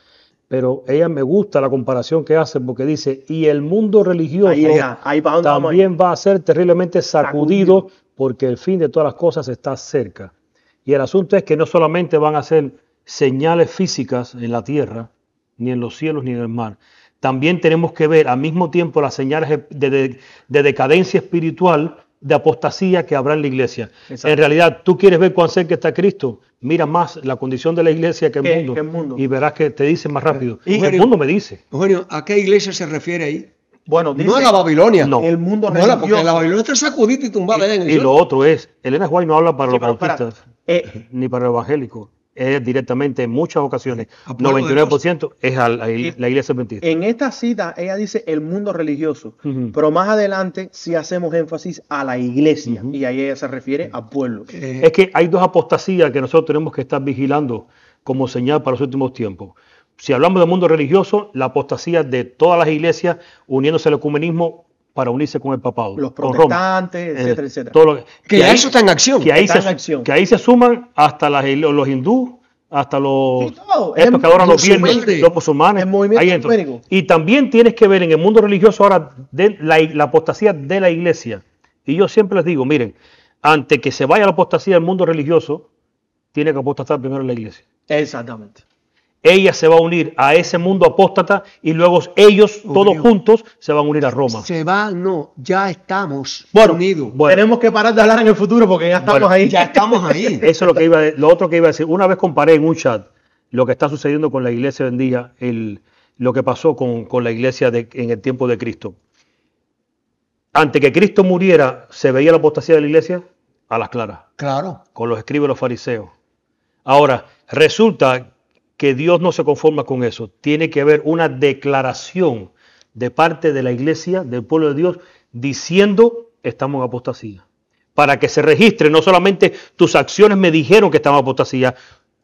pero ella me gusta la comparación que hace porque dice, y el mundo religioso Ahí para dónde vamos. también va a ser terriblemente sacudido porque el fin de todas las cosas está cerca. Y el asunto es que no solamente van a ser señales físicas en la tierra, ni en los cielos, ni en el mar. También tenemos que ver al mismo tiempo las señales de decadencia espiritual, de apostasía que habrá en la iglesia. Exacto. En realidad, tú quieres ver cuán cerca está Cristo, mira más la condición de la iglesia que el mundo, y verás que te dice más rápido. Y el mundo me dice. Eugenio, ¿a qué iglesia se refiere ahí? Bueno, dice, No a la Babilonia. No. el mundo No, religioso. porque la Babilonia está sacudida y tumbada en el Y suelo. lo otro es, Elena White no habla para Sí, los pero bautistas, ni para los evangélicos. Es directamente, en muchas ocasiones, A pueblo de 99% es a la iglesia adventista. En esta cita ella dice el mundo religioso, Ujú. pero más adelante sí hacemos énfasis a la iglesia, Ujú. y ahí ella se refiere al pueblo. Es que hay dos apostasías que nosotros tenemos que estar vigilando como señal para los últimos tiempos. Si hablamos del mundo religioso, la apostasía de todas las iglesias uniéndose al ecumenismo para unirse con el papado, Los con Roma. protestantes, etcétera, etcétera. Todo lo Que ya eso está en acción. Que ahí, Está se, en acción. que ahí se suman hasta los hindúes, hasta los Sí, todo. estos Es que adoran los musulmanes. viernes, los musulmanes. El movimiento ahí entran. ecuménico. Y también tienes que ver en el mundo religioso ahora de la apostasía de la iglesia. Y yo siempre les digo, miren, antes que se vaya la apostasía del mundo religioso, tiene que apostatar primero la iglesia. Exactamente. Ella se va a unir a ese mundo apóstata y luego ellos todos juntos se van a unir a Roma. Se va, no, ya estamos Bueno, unidos. tenemos que parar de hablar en el futuro porque ya estamos Bueno, ahí. Ya estamos ahí. Eso es lo que lo otro que iba a decir. Una vez comparé en un chat lo que está sucediendo con la iglesia hoy en día, lo que pasó con la iglesia en el tiempo de Cristo. Antes que Cristo muriera, ¿se veía la apostasía de la iglesia? A las claras, Claro. con los escribas y los fariseos. Ahora, resulta que Dios no se conforma con eso. Tiene que haber una declaración de parte de la iglesia, del pueblo de Dios, diciendo estamos en apostasía. Para que se registre, no solamente tus acciones me dijeron que estaban en apostasía,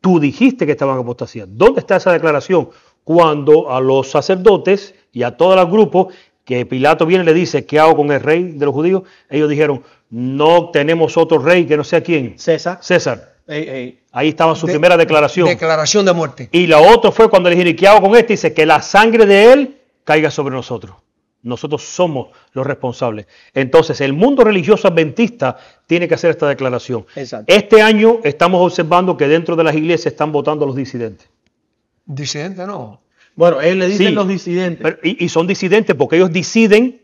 tú dijiste que estaban en apostasía. ¿Dónde está esa declaración? Cuando a los sacerdotes y a todos los grupos, que Pilato viene y le dice, ¿qué hago con el rey de los judíos? Ellos dijeron, no tenemos otro rey que no sea quién. César. César. Ey. Ahí estaba su primera declaración. Declaración de muerte. Y la otra fue cuando le dijeron, ¿qué hago con este? Dice, que la sangre de él caiga sobre nosotros. Nosotros somos los responsables. Entonces, el mundo religioso adventista tiene que hacer esta declaración. Exacto. Este año estamos observando que dentro de las iglesias están votando a los disidentes. Disidente no. Bueno, él le dicen Sí, los disidentes. y son disidentes porque ellos deciden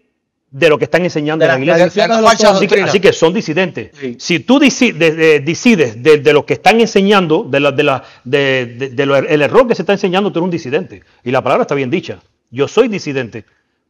de lo que están enseñando De en la la iglesia. tradición de la los falsa hombres. doctrina. Así que son disidentes. Sí. Si tú decides de lo que están enseñando, el error que se está enseñando, tú eres un disidente. Y la palabra está bien dicha. Yo soy disidente,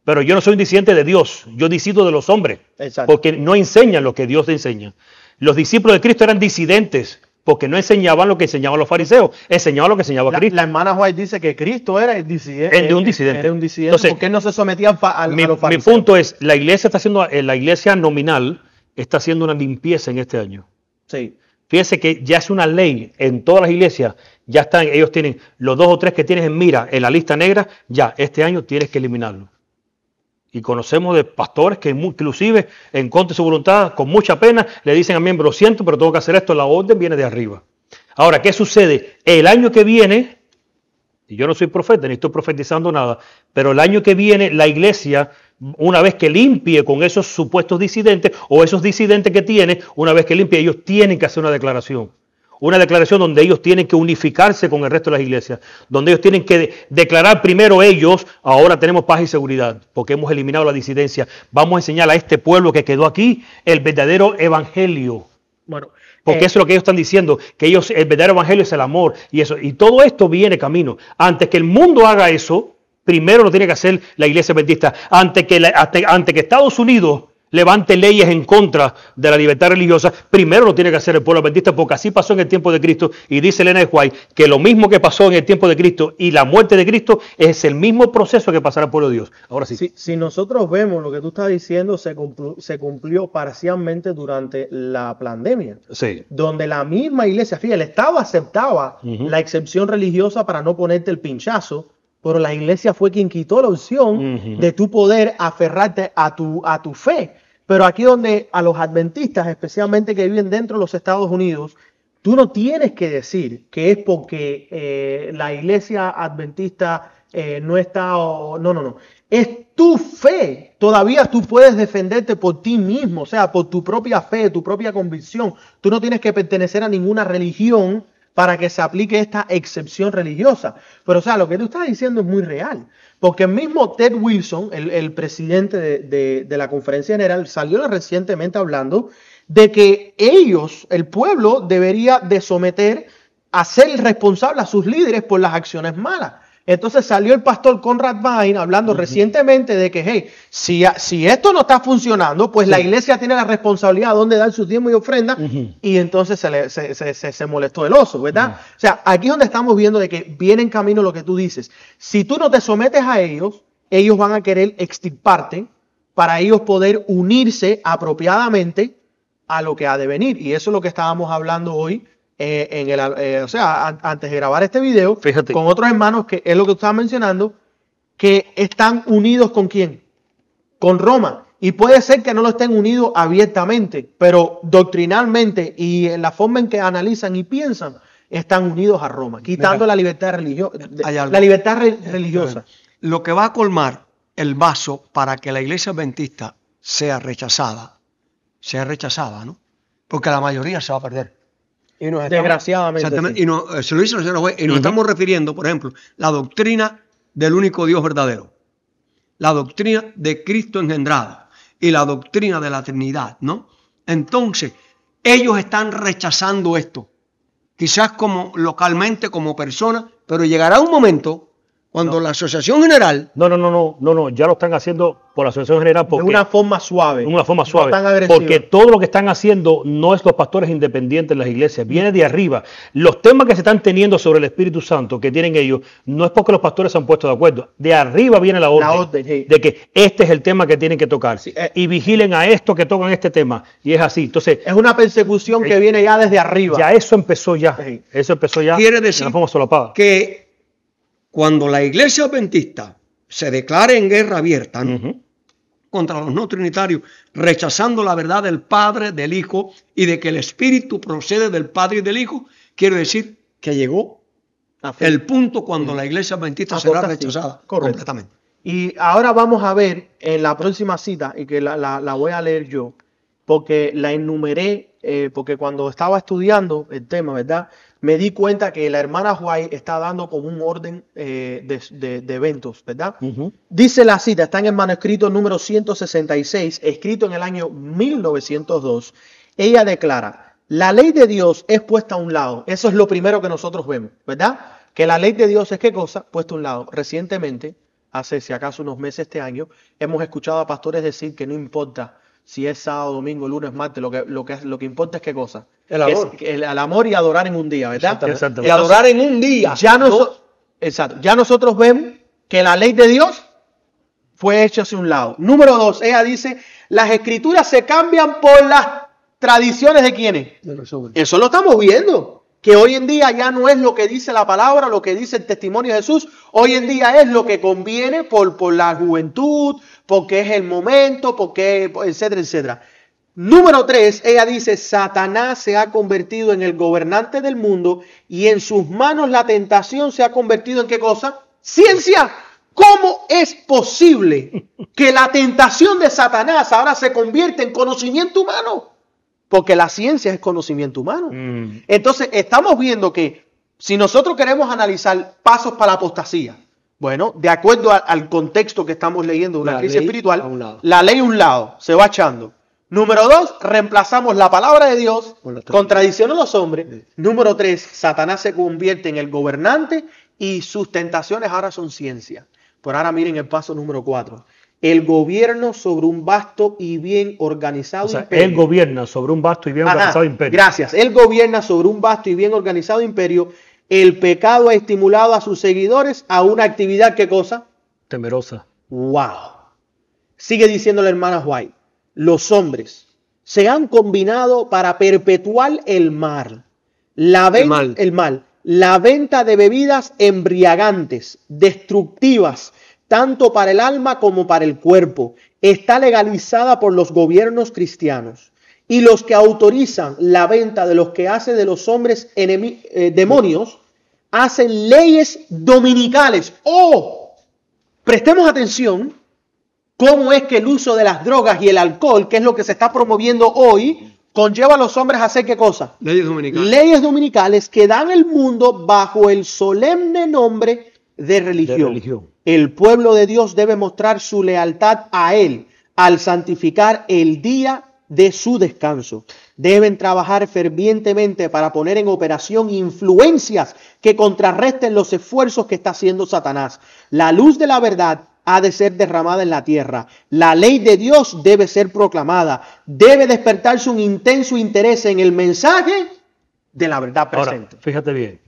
pero yo no soy un disidente de Dios. Yo disido de los hombres, Exacto. porque no enseñan lo que Dios enseña. Los discípulos de Cristo eran disidentes, porque no enseñaban lo que enseñaban los fariseos, enseñaban lo que enseñaba Cristo. La hermana White dice que Cristo era el disidente. El de un disidente. Era un disidente. Entonces, porque él no se sometía a Mi los fariseos. punto es, la iglesia nominal está haciendo una limpieza en este año. Sí. Fíjense que ya es una ley en todas las iglesias, ya están, ellos tienen los 2 o 3 que tienes en mira en la lista negra, ya este año tienes que eliminarlo. Y conocemos de pastores que inclusive en contra de su voluntad, con mucha pena, le dicen al miembro, lo siento, pero tengo que hacer esto, la orden viene de arriba. Ahora, ¿qué sucede? El año que viene, y yo no soy profeta, ni estoy profetizando nada, pero el año que viene la iglesia, una vez que limpie con esos supuestos disidentes o esos disidentes que tiene, una vez que limpie, ellos tienen que hacer una declaración. Una declaración donde ellos tienen que unificarse con el resto de las iglesias, donde ellos tienen que declarar primero ellos, ahora tenemos paz y seguridad, porque hemos eliminado la disidencia. Vamos a enseñar a este pueblo que quedó aquí el verdadero evangelio. Bueno, Porque eso es lo que ellos están diciendo, que ellos, el verdadero evangelio es el amor y eso. Y todo esto viene camino. Antes que el mundo haga eso, primero lo tiene que hacer la iglesia adventista. Antes que Estados Unidos levante leyes en contra de la libertad religiosa, primero lo tiene que hacer el pueblo adventista, porque así pasó en el tiempo de Cristo. Y dice Elena de White que lo mismo que pasó en el tiempo de Cristo y la muerte de Cristo es el mismo proceso que pasará al pueblo de Dios. Ahora sí. Si nosotros vemos lo que tú estás diciendo, se cumplió parcialmente durante la pandemia. Sí. Donde la misma iglesia, fíjate, el Estado aceptaba la excepción religiosa para no ponerte el pinchazo, pero la iglesia fue quien quitó la opción de tu poder aferrarte a tu fe. Pero aquí donde a los adventistas, especialmente que viven dentro de los Estados Unidos, tú no tienes que decir que es porque la iglesia adventista no está... No. Es tu fe. Todavía tú puedes defenderte por ti mismo, o sea, por tu propia fe, tu propia convicción. Tú no tienes que pertenecer a ninguna religión para que se aplique esta excepción religiosa. Pero, o sea, lo que tú estás diciendo es muy real. Porque el mismo Ted Wilson, el presidente de la Conferencia General, salió recientemente hablando de que ellos, el pueblo, debería de someter a ser responsable a sus líderes por las acciones malas. Entonces salió el pastor Conrad Vine hablando recientemente de que, hey, si esto no está funcionando, pues la iglesia tiene la responsabilidad de dónde dar sus diezmos y ofrendas, y entonces se molestó el oso, ¿verdad? O sea, aquí es donde estamos viendo de que viene en camino lo que tú dices. Si tú no te sometes a ellos, ellos van a querer extirparte para ellos poder unirse apropiadamente a lo que ha de venir. Y eso es lo que estábamos hablando hoy. Antes de grabar este video, fíjate, con otros hermanos, que es lo que tú estabas mencionando, que están unidos ¿con quién? Con Roma. Y puede ser que no lo estén unidos abiertamente, pero doctrinalmente y en la forma en que analizan y piensan, están unidos a Roma, quitando la libertad religiosa. Lo que va a colmar el vaso para que la iglesia adventista sea rechazada, ¿no? Porque la mayoría se va a perder. Y desgraciadamente. Sí. Y se lo dice la señora Juez, y nos estamos refiriendo, por ejemplo, la doctrina del único Dios verdadero, la doctrina de Cristo engendrado y la doctrina de la Trinidad, ¿no? Entonces, ellos están rechazando esto, quizás como localmente, como personas, pero llegará un momento cuando la Asociación General... No, ya lo están haciendo por la Asociación General. Porque, de una forma suave. De una forma suave. No tan agresiva. Porque todo lo que están haciendo no es los pastores independientes de las iglesias, viene de arriba. Los temas que se están teniendo sobre el Espíritu Santo que tienen ellos, no es porque los pastores se han puesto de acuerdo. De arriba viene la orden sí, de que este es el tema que tienen que tocar. Sí, y vigilen a estos que tocan este tema. Y es así. Entonces, es una persecución que viene ya desde arriba. Ya eso empezó ya. Sí. Eso empezó ya. Quiere decir de una forma solapada. Que cuando la iglesia adventista se declare en guerra abierta, ¿no? Contra los no trinitarios, rechazando la verdad del Padre, del Hijo y de que el Espíritu procede del Padre y del Hijo, quiere decir que llegó el punto cuando la iglesia adventista será rechazada completamente. Y ahora vamos a ver en la próxima cita, y que la voy a leer yo, porque la enumeré, porque cuando estaba estudiando el tema, ¿verdad?, me di cuenta que la hermana White está dando como un orden de eventos, ¿verdad? Dice la cita, está en el manuscrito número 166, escrito en el año 1902. Ella declara, la ley de Dios es puesta a un lado. Eso es lo primero que nosotros vemos, ¿verdad? Que la ley de Dios es ¿qué cosa? Puesta a un lado. Recientemente, hace si acaso unos meses este año, hemos escuchado a pastores decir que no importa si es sábado, domingo, lunes, martes, lo que importa es ¿qué cosa? El amor. El amor y adorar en un día, ¿verdad? Exactamente. Y adorar en un día. Ya nosotros vemos que la ley de Dios fue hecha hacia un lado. Número 2, ella dice, las escrituras se cambian por las tradiciones de ¿quiénes? Eso lo estamos viendo. Que hoy en día ya no es lo que dice la palabra, lo que dice el testimonio de Jesús. Hoy en día es lo que conviene por la juventud, porque es el momento, porque etcétera, etcétera. Número 3, ella dice, Satanás se ha convertido en el gobernante del mundo y en sus manos la tentación se ha convertido en ¿qué cosa? Ciencia. ¿Cómo es posible que la tentación de Satanás ahora se convierta en conocimiento humano? Porque la ciencia es conocimiento humano. Entonces, estamos viendo que si nosotros queremos analizar pasos para la apostasía, bueno, de acuerdo al contexto que estamos leyendo de una crisis espiritual, la ley a un lado se va echando. Número 2, reemplazamos la palabra de Dios con tradición de los hombres. Sí. Número 3, Satanás se convierte en el gobernante y sus tentaciones ahora son ciencia. Por ahora miren el paso número 4. el gobierno sobre un vasto y bien organizado imperio. Él gobierna sobre un vasto y bien organizado imperio. Gracias. Él gobierna sobre un vasto y bien organizado imperio. El pecado ha estimulado a sus seguidores a una actividad, ¿qué cosa? Temerosa. ¡Wow! Sigue diciendo la hermana White. Los hombres se han combinado para perpetuar el mal. La venta de bebidas embriagantes, destructivas, tanto para el alma como para el cuerpo, está legalizada por los gobiernos cristianos. Y los que autorizan la venta de los que hace de los hombres demonios, hacen leyes dominicales. ¡Oh! Prestemos atención cómo es que el uso de las drogas y el alcohol, que es lo que se está promoviendo hoy, conlleva a los hombres a hacer ¿qué cosa? Leyes dominicales. Leyes dominicales que dan el mundo bajo el solemne nombre de religión. El pueblo de Dios debe mostrar su lealtad a Él al santificar el día de su descanso. Deben trabajar fervientemente para poner en operación influencias que contrarresten los esfuerzos que está haciendo Satanás. La luz de la verdad ha de ser derramada en la tierra. La ley de Dios debe ser proclamada. Debe despertarse un intenso interés en el mensaje de la verdad presente. Ahora, fíjate bien.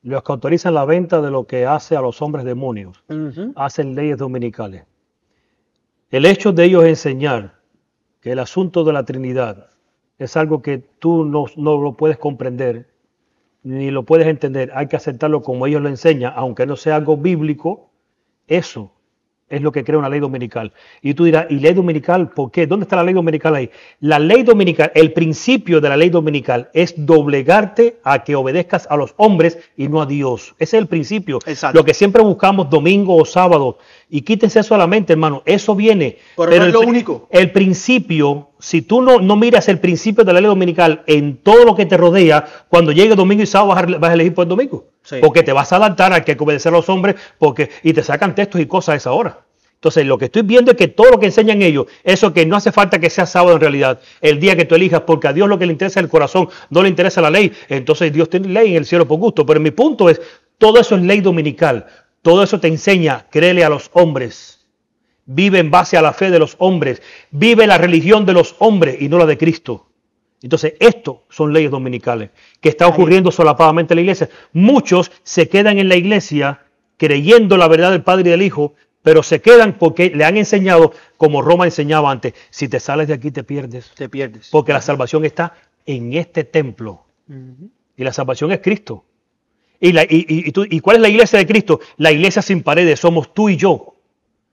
Los que autorizan la venta de lo que hace a los hombres demonios, hacen leyes dominicales. El hecho de ellos enseñar que el asunto de la Trinidad es algo que tú no lo puedes comprender, ni lo puedes entender, hay que aceptarlo como ellos lo enseñan, aunque no sea algo bíblico. Eso es lo que crea una ley dominical. Y tú dirás, ¿y ley dominical por qué? ¿Dónde está la ley dominical ahí? La ley dominical, el principio de la ley dominical es doblegarte a que obedezcas a los hombres y no a Dios. Ese es el principio. Exacto. Lo que siempre buscamos domingo o sábado. Y quítense eso a la mente, hermano. Eso viene. Pero no es lo único. El principio, si tú no miras el principio de la ley dominical en todo lo que te rodea, cuando llegue domingo y sábado vas a elegir por el domingo. Sí. Porque te vas a adaptar a que hay que obedecer a los hombres y te sacan textos y cosas a esa hora. Entonces, lo que estoy viendo es que todo lo que enseñan ellos, eso que no hace falta que sea sábado en realidad, el día que tú elijas, porque a Dios lo que le interesa es el corazón, no le interesa la ley. Entonces, Dios tiene ley en el cielo por gusto. Pero mi punto es, todo eso es ley dominical. Todo eso te enseña, créele a los hombres. Vive en base a la fe de los hombres. Vive la religión de los hombres y no la de Cristo. Entonces, esto son leyes dominicales que está ocurriendo solapadamente en la iglesia. Muchos se quedan en la iglesia creyendo la verdad del Padre y del Hijo, pero se quedan porque le han enseñado, como Roma enseñaba antes, si te sales de aquí te pierdes. Te pierdes. Porque la salvación está en este templo. Y la salvación es Cristo. ¿Y cuál es la iglesia de Cristo? La iglesia sin paredes, somos tú y yo.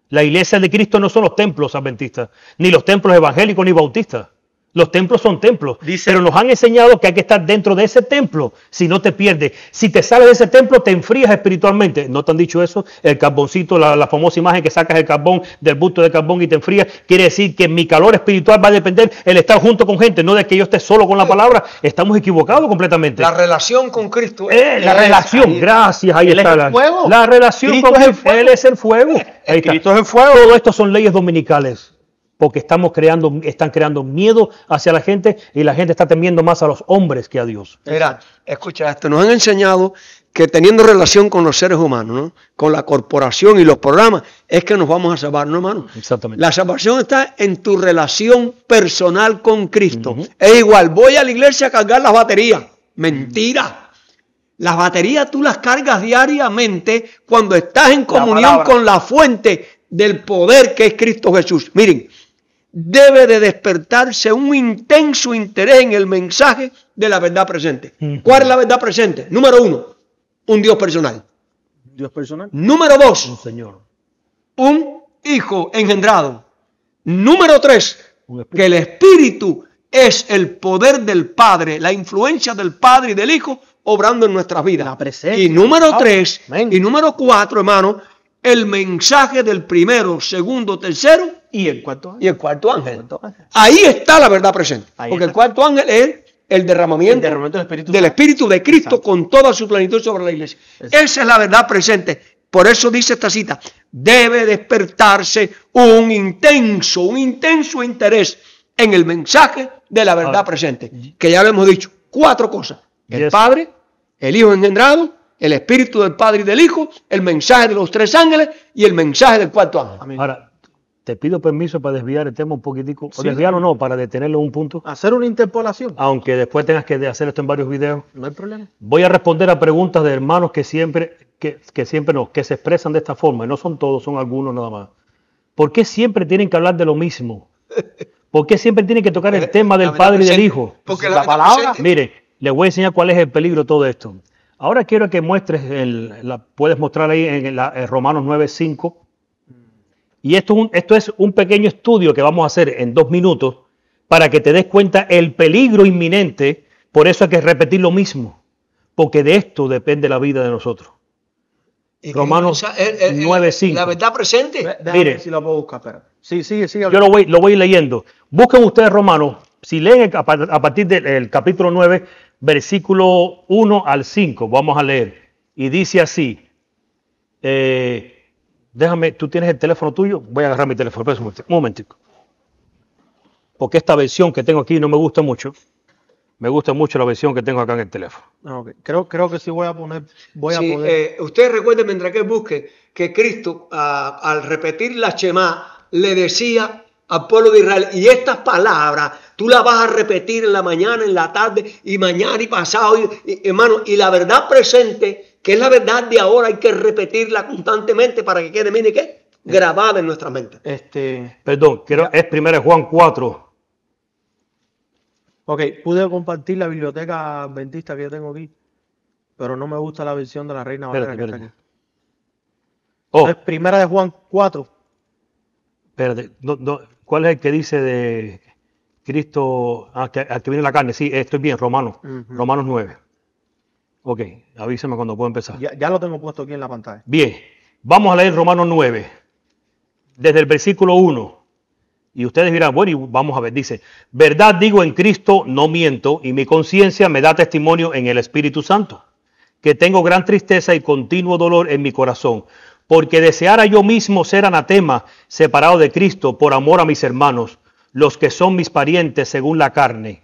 La iglesia de Cristo no son los templos adventistas, ni los templos evangélicos ni bautistas. Los templos son templos, pero nos han enseñado que hay que estar dentro de ese templo, si no te pierdes. Si te sales de ese templo, te enfrías espiritualmente. ¿No te han dicho eso? El carboncito, la famosa imagen que sacas el carbón del busto de carbón y te enfrías, quiere decir que mi calor espiritual va a depender el estar junto con gente, no de que yo esté solo con la palabra. Estamos equivocados completamente. La relación con Cristo. La relación, gracias, ahí está. La relación con Cristo, Él es el fuego. Ahí está. Cristo es el fuego. Todo esto son leyes dominicales. Porque están creando miedo hacia la gente y la gente está temiendo más a los hombres que a Dios. Mira, escucha esto, nos han enseñado que teniendo relación con los seres humanos, ¿no? Con la corporación y los programas, es que nos vamos a salvar, ¿no, hermano? Exactamente. La salvación está en tu relación personal con Cristo. Es igual, voy a la iglesia a cargar las baterías. Mentira. Las baterías tú las cargas diariamente cuando estás en comunión con la fuente del poder que es Cristo Jesús. Miren, debe de despertarse un intenso interés en el mensaje de la verdad presente. ¿Cuál es la verdad presente? Número 1, un Dios personal. Dios personal. Número 2, Un Señor. un Hijo engendrado. Número 3, que el Espíritu es el poder del Padre, la influencia del Padre y del Hijo obrando en nuestras vidas. La presencia. Y número 3, y número 4, hermano, el mensaje del primero, segundo, tercero y el cuarto ángel. Ahí está la verdad presente. Porque el cuarto ángel es el derramamiento del Espíritu de Cristo. Exacto. Con toda su plenitud sobre la iglesia. Exacto. Esa es la verdad presente. Por eso dice esta cita, debe despertarse un intenso interés en el mensaje de la verdad presente. Que ya lo hemos dicho, 4 cosas. El Padre, el Hijo engendrado, el Espíritu del Padre y del Hijo, el mensaje de los 3 ángeles y el mensaje del cuarto ángel. Ahora, Te pido permiso para desviar el tema un poquitico. O Sí. desviarlo no, para detenerlo en un punto. Hacer una interpolación. Aunque después tengas que hacer esto en varios videos. No hay problema. Voy a responder a preguntas de hermanos que siempre se expresan de esta forma. Y no son todos, son algunos nada más. ¿Por qué siempre tienen que hablar de lo mismo? ¿Por qué siempre tienen que tocar el tema del Padre y del Hijo? Porque La palabra- Mire, les voy a enseñar cuál es el peligro de todo esto. Ahora quiero que muestres, puedes mostrar ahí en Romanos 9:5. Y esto es un pequeño estudio que vamos a hacer en 2 minutos para que te des cuenta el peligro inminente. Por eso hay que repetir lo mismo, porque de esto depende la vida de nosotros. Y Romanos o sea, 9:5. La verdad presente. Déjame Mire. ver si lo puedo buscar. Espera. Sí, sigue. Yo lo voy leyendo. Busquen ustedes Romanos. Si leen a partir del capítulo 9, versículo 1 al 5, vamos a leer. Y dice así. Déjame, tú tienes el teléfono tuyo. Voy a agarrar mi teléfono. Espera un momentico. Porque esta versión que tengo aquí no me gusta mucho. Me gusta mucho la versión que tengo acá en el teléfono. Okay. Creo que sí voy a poner. Sí, ustedes recuerden mientras que busque que Cristo al repetir la Shema le decía al pueblo de Israel, y estas palabras tú las vas a repetir en la mañana, en la tarde y mañana y pasado, hermano, y la verdad presente, que es la verdad de ahora, hay que repetirla constantemente para que quede, mire qué, grabada en nuestra mente. Perdón, es 1 Juan 4. Ok, pude compartir la biblioteca adventista que yo tengo aquí, pero no me gusta la versión de la Reina Valera que está aquí. Oh, Es 1 de Juan 4. espérate, ¿cuál es el que dice de Cristo al que viene en la carne? Sí, estoy bien, Romanos 9. Ok, avísame cuando pueda empezar. Ya lo tengo puesto aquí en la pantalla. Bien, vamos a leer Romanos 9, desde el versículo 1. Y ustedes dirán, bueno, y vamos a ver, dice, verdad digo en Cristo, no miento, y mi conciencia me da testimonio en el Espíritu Santo, que tengo gran tristeza y continuo dolor en mi corazón, porque deseara yo mismo ser anatema, separado de Cristo, por amor a mis hermanos, los que son mis parientes según la carne,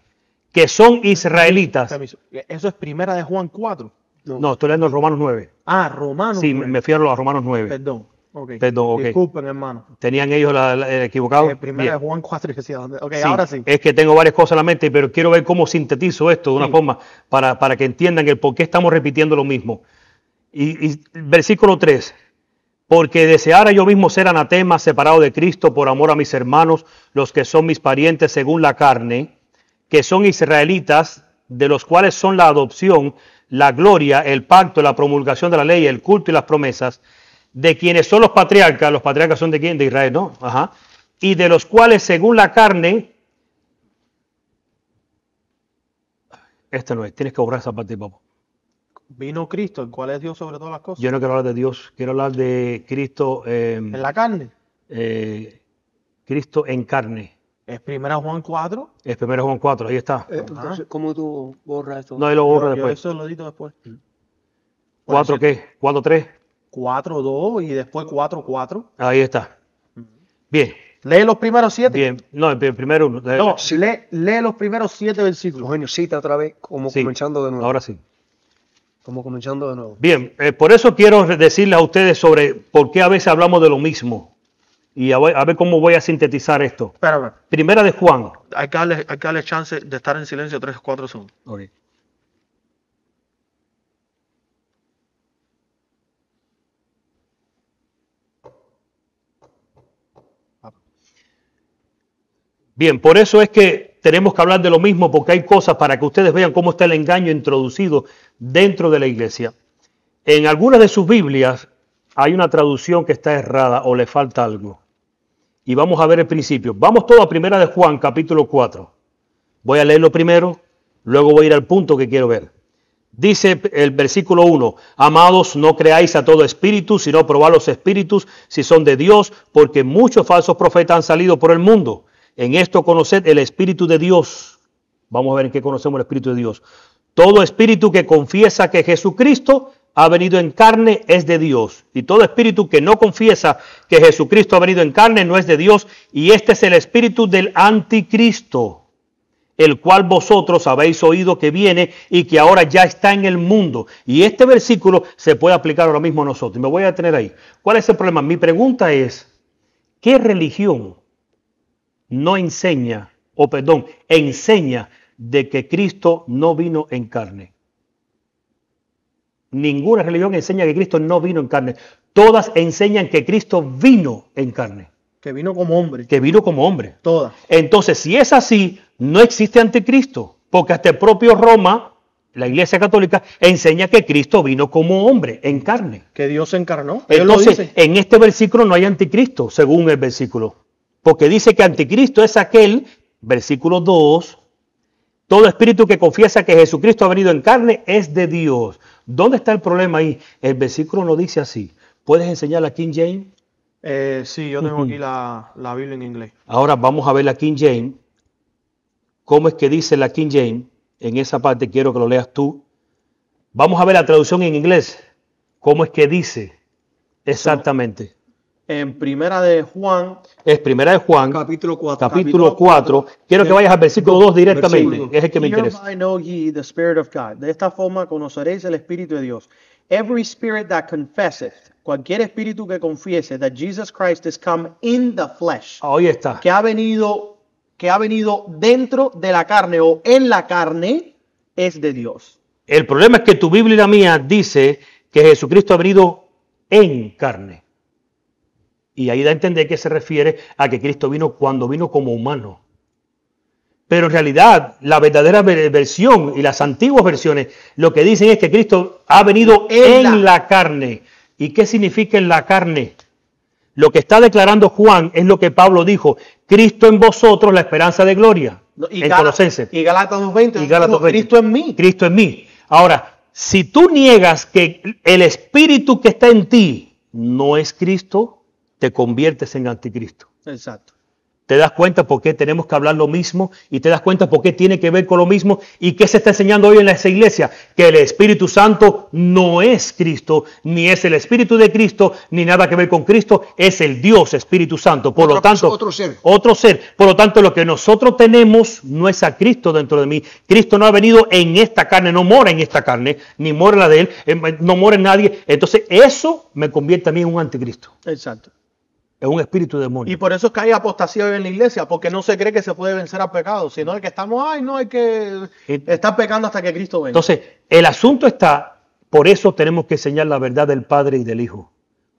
que son israelitas. Permiso. Eso es 1 de Juan 4. No, estoy leyendo Romanos 9. Ah, Romanos. Sí, 9. me fui a Romanos 9. Perdón. Okay. Perdón, ok. Disculpen, hermano. ¿Tenían ellos el equivocado? 1 Bien. de Juan 4. Ok, Sí, ahora sí. es que tengo varias cosas en la mente, pero quiero ver cómo sintetizo esto de una forma para que entiendan el por qué estamos repitiendo lo mismo. Y versículo 3. Porque deseara yo mismo ser anatema, separado de Cristo, por amor a mis hermanos, los que son mis parientes según la carne, que son israelitas, de los cuales son la adopción, la gloria, el pacto, la promulgación de la ley, el culto y las promesas, de quienes son los patriarcas son de quién, de Israel, ¿no? Ajá. Y de los cuales según la carne, no es, tienes que borrar esa parte, papá. Vino Cristo, el cual es Dios sobre todas las cosas. Yo no quiero hablar de Dios, quiero hablar de Cristo, En la carne. Cristo en carne. Es 1 Juan 4. Es 1 Juan 4, ahí está. Entonces, ¿cómo tú borras esto? No, ahí lo borro Yo después. eso lo edito después. ¿4 qué? ¿4, 3? 4, 2 y después 4, 4. Ahí está. Bien, Lee los primeros 7. bien. No, el primero. No, lee los primeros 7 versículos. Eugenio, cita otra vez, como Sí, comenzando de nuevo. ahora sí. Como comenzando de nuevo. Bien, por eso quiero decirles a ustedes sobre por qué a veces hablamos de lo mismo. Y a ver cómo voy a sintetizar esto. Espera. Primera de Juan. Hay que darle chance de estar en silencio 3 o 4 segundos. Okay. Bien, por eso es que tenemos que hablar de lo mismo, porque hay cosas para que ustedes vean cómo está el engaño introducido dentro de la iglesia. En algunas de sus Biblias hay una traducción que está errada o le falta algo. Y vamos a ver el principio. Vamos todo a Primera de Juan, capítulo 4. Voy a leerlo primero, luego voy a ir al punto que quiero ver. Dice el versículo 1, amados, no creáis a todo espíritu, sino probad los espíritus si son de Dios, porque muchos falsos profetas han salido por el mundo. En esto conoced el Espíritu de Dios. Vamos a ver en qué conocemos el Espíritu de Dios. Todo espíritu que confiesa que Jesucristo ha venido en carne es de Dios. Y todo espíritu que no confiesa que Jesucristo ha venido en carne no es de Dios. Y este es el espíritu del anticristo, el cual vosotros habéis oído que viene y que ahora ya está en el mundo. Y este versículo se puede aplicar ahora mismo a nosotros. Y me voy a detener ahí. ¿Cuál es el problema? Mi pregunta es, ¿Qué religión no enseña, o perdón, enseña de que Cristo no vino en carne? Ninguna religión enseña que Cristo no vino en carne. Todas enseñan que Cristo vino en carne. Que vino como hombre. Que vino como hombre. Todas. Entonces, si es así, no existe anticristo. Porque hasta el propio Roma, la Iglesia Católica, enseña que Cristo vino como hombre en carne. Que Dios se encarnó. Ellos lo Entonces, dicen. en este versículo no hay anticristo, según el versículo. Porque dice que anticristo es aquel, versículo 2, todo espíritu que confiesa que Jesucristo ha venido en carne es de Dios. ¿Dónde está el problema ahí? El versículo no dice así. ¿Puedes enseñar la King James? Sí, yo tengo aquí la Biblia en inglés. Ahora vamos a ver la King James. ¿Cómo es que dice la King James? En esa parte quiero que lo leas tú. Vamos a ver la traducción en inglés. ¿Cómo es que dice exactamente? En Primera de Juan, Es Primera de Juan, Capítulo 4. capítulo 4. Quiero que vayas al versículo 2 directamente, Versículo. que es el que me interesa. hereby know ye the Spirit of God. De esta forma conoceréis el Espíritu de Dios. Every spirit that confesseth, cualquier espíritu que confiese that Jesus Christ is come in the flesh, Ahí está. que ha venido dentro de la carne o en la carne, es de Dios. El problema es que tu Biblia y la mía dice que Jesucristo ha venido en carne. Y ahí da a entender que se refiere a que Cristo vino cuando vino como humano. Pero en realidad, la verdadera versión y las antiguas versiones lo que dicen es que Cristo ha venido en la carne. ¿Y qué significa en la carne? Lo que está declarando Juan es lo que Pablo dijo: Cristo en vosotros, la esperanza de gloria. En Colosenses. Y Gálatas 2:20. Y Gálatas 2:20. Cristo en mí. Cristo en mí. Ahora, si tú niegas que el espíritu que está en ti no es Cristo, te conviertes en anticristo. Exacto. Te das cuenta por qué tenemos que hablar lo mismo y te das cuenta por qué tiene que ver con lo mismo y qué se está enseñando hoy en esa iglesia, que el Espíritu Santo no es Cristo, ni es el Espíritu de Cristo, ni nada que ver con Cristo, es el Dios Espíritu Santo. Por lo tanto, otro ser. Otro ser. Por lo tanto, lo que nosotros tenemos no es a Cristo dentro de mí. Cristo no ha venido en esta carne, no mora en esta carne, ni mora en la de él, no mora en nadie. Entonces, eso me convierte a mí en un anticristo. Exacto. Es un espíritu demonio. Y por eso es que hay apostasía hoy en la iglesia, porque no se cree que se puede vencer al pecado, sino el que estamos, hay que estar pecando hasta que Cristo venga. Entonces, el asunto está, por eso tenemos que enseñar la verdad del Padre y del Hijo,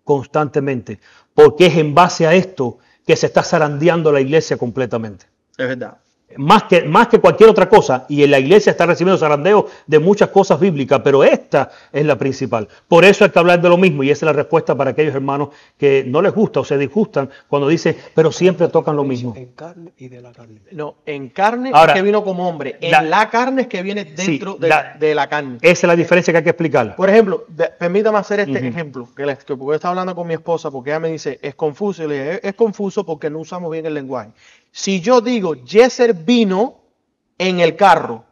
constantemente, porque es en base a esto que se está zarandeando la iglesia completamente. Es verdad. Más que cualquier otra cosa, y en la iglesia está recibiendo zarandeo de muchas cosas bíblicas, pero esta es la principal. Por eso hay que hablar de lo mismo, y esa es la respuesta para aquellos hermanos que no les gusta o se disgustan cuando dicen, pero siempre tocan lo mismo. En carne y de la carne. No, en carne Ahora, es que vino como hombre, en la carne es que viene dentro sí, de la carne. Esa es la diferencia que hay que explicar. Por ejemplo, permítame hacer este ejemplo, que porque yo estaba hablando con mi esposa, porque ella me dice, es confuso, y le dije, es confuso porque no usamos bien el lenguaje. Si yo digo, Yeser vino en el carro,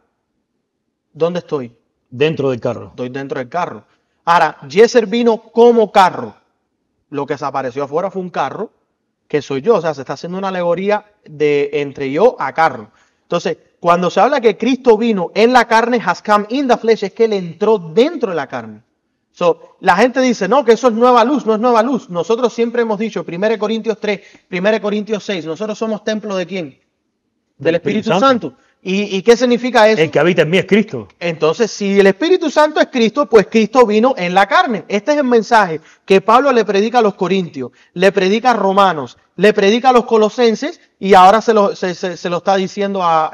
¿dónde estoy? Dentro del carro. Estoy dentro del carro. Ahora, Yeser vino como carro. Lo que se apareció afuera fue un carro, que soy yo. O sea, se está haciendo una alegoría de entre yo a carro. Entonces, cuando se habla que Cristo vino en la carne, has come in the flesh, es que él entró dentro de la carne. So, la gente dice, no, que eso es nueva luz, no es nueva luz. Nosotros siempre hemos dicho, 1 Corintios 3, 1 Corintios 6, nosotros somos templo ¿de quién? Del Espíritu Santo. ¿Y qué significa eso? El que habita en mí es Cristo. Entonces, si el Espíritu Santo es Cristo, pues Cristo vino en la carne. Este es el mensaje que Pablo le predica a los corintios, le predica a romanos, le predica a los colosenses y ahora se lo está diciendo a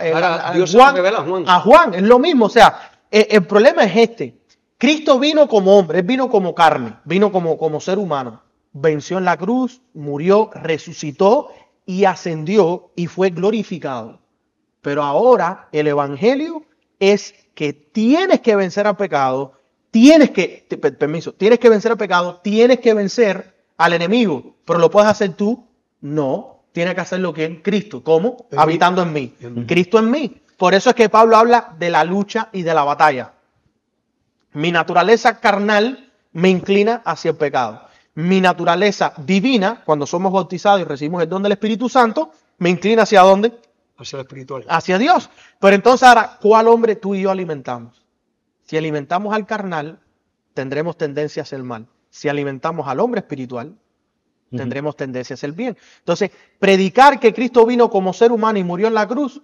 Dios se Juan, lo revela a Juan. a Juan. Es lo mismo. O sea, el problema es este. Cristo vino como hombre, él vino como carne, vino como ser humano. Venció en la cruz, murió, resucitó y ascendió y fue glorificado. Pero ahora el evangelio es que tienes que vencer al pecado, tienes que vencer al pecado, tienes que vencer al enemigo. Pero ¿lo puedes hacer tú? No, tienes que hacerlo ¿quién? Cristo. ¿Cómo? Habitando en mí. Cristo en mí. Por eso es que Pablo habla de la lucha y de la batalla. Mi naturaleza carnal me inclina hacia el pecado. Mi naturaleza divina, cuando somos bautizados y recibimos el don del Espíritu Santo, me inclina hacia ¿dónde? Hacia el espiritual. Hacia Dios. Pero entonces ahora, ¿cuál hombre tú y yo alimentamos? Si alimentamos al carnal, tendremos tendencia hacia el mal. Si alimentamos al hombre espiritual, tendremos tendencia a hacer bien. Entonces, predicar que Cristo vino como ser humano y murió en la cruz,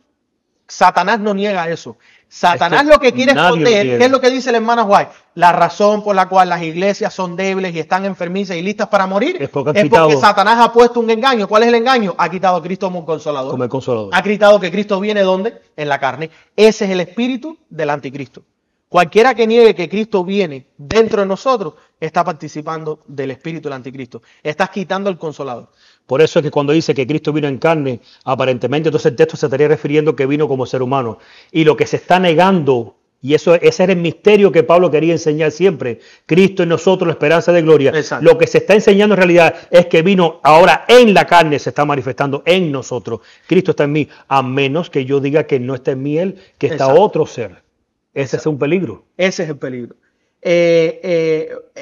Satanás no niega eso. Satanás lo que quiere esconder, ¿qué es lo que dice la hermana White? La razón por la cual las iglesias son débiles y están enfermizas y listas para morir es porque Satanás ha puesto un engaño. ¿Cuál es el engaño? Ha quitado a Cristo como un consolador. Como el consolador. Ha quitado que Cristo viene ¿dónde? En la carne. Ese es el espíritu del anticristo. Cualquiera que niegue que Cristo viene dentro de nosotros está participando del espíritu del anticristo. Estás quitando el consolador. Por eso es que cuando dice que Cristo vino en carne, aparentemente entonces el texto se estaría refiriendo que vino como ser humano. Y lo que se está negando, y ese era el misterio que Pablo quería enseñar siempre, Cristo en nosotros, la esperanza de gloria. Exacto. Lo que se está enseñando en realidad es que vino ahora en la carne, se está manifestando en nosotros. Cristo está en mí, a menos que yo diga que no está en mí Él, que está Exacto. otro ser. Ese es un peligro. Ese es el peligro.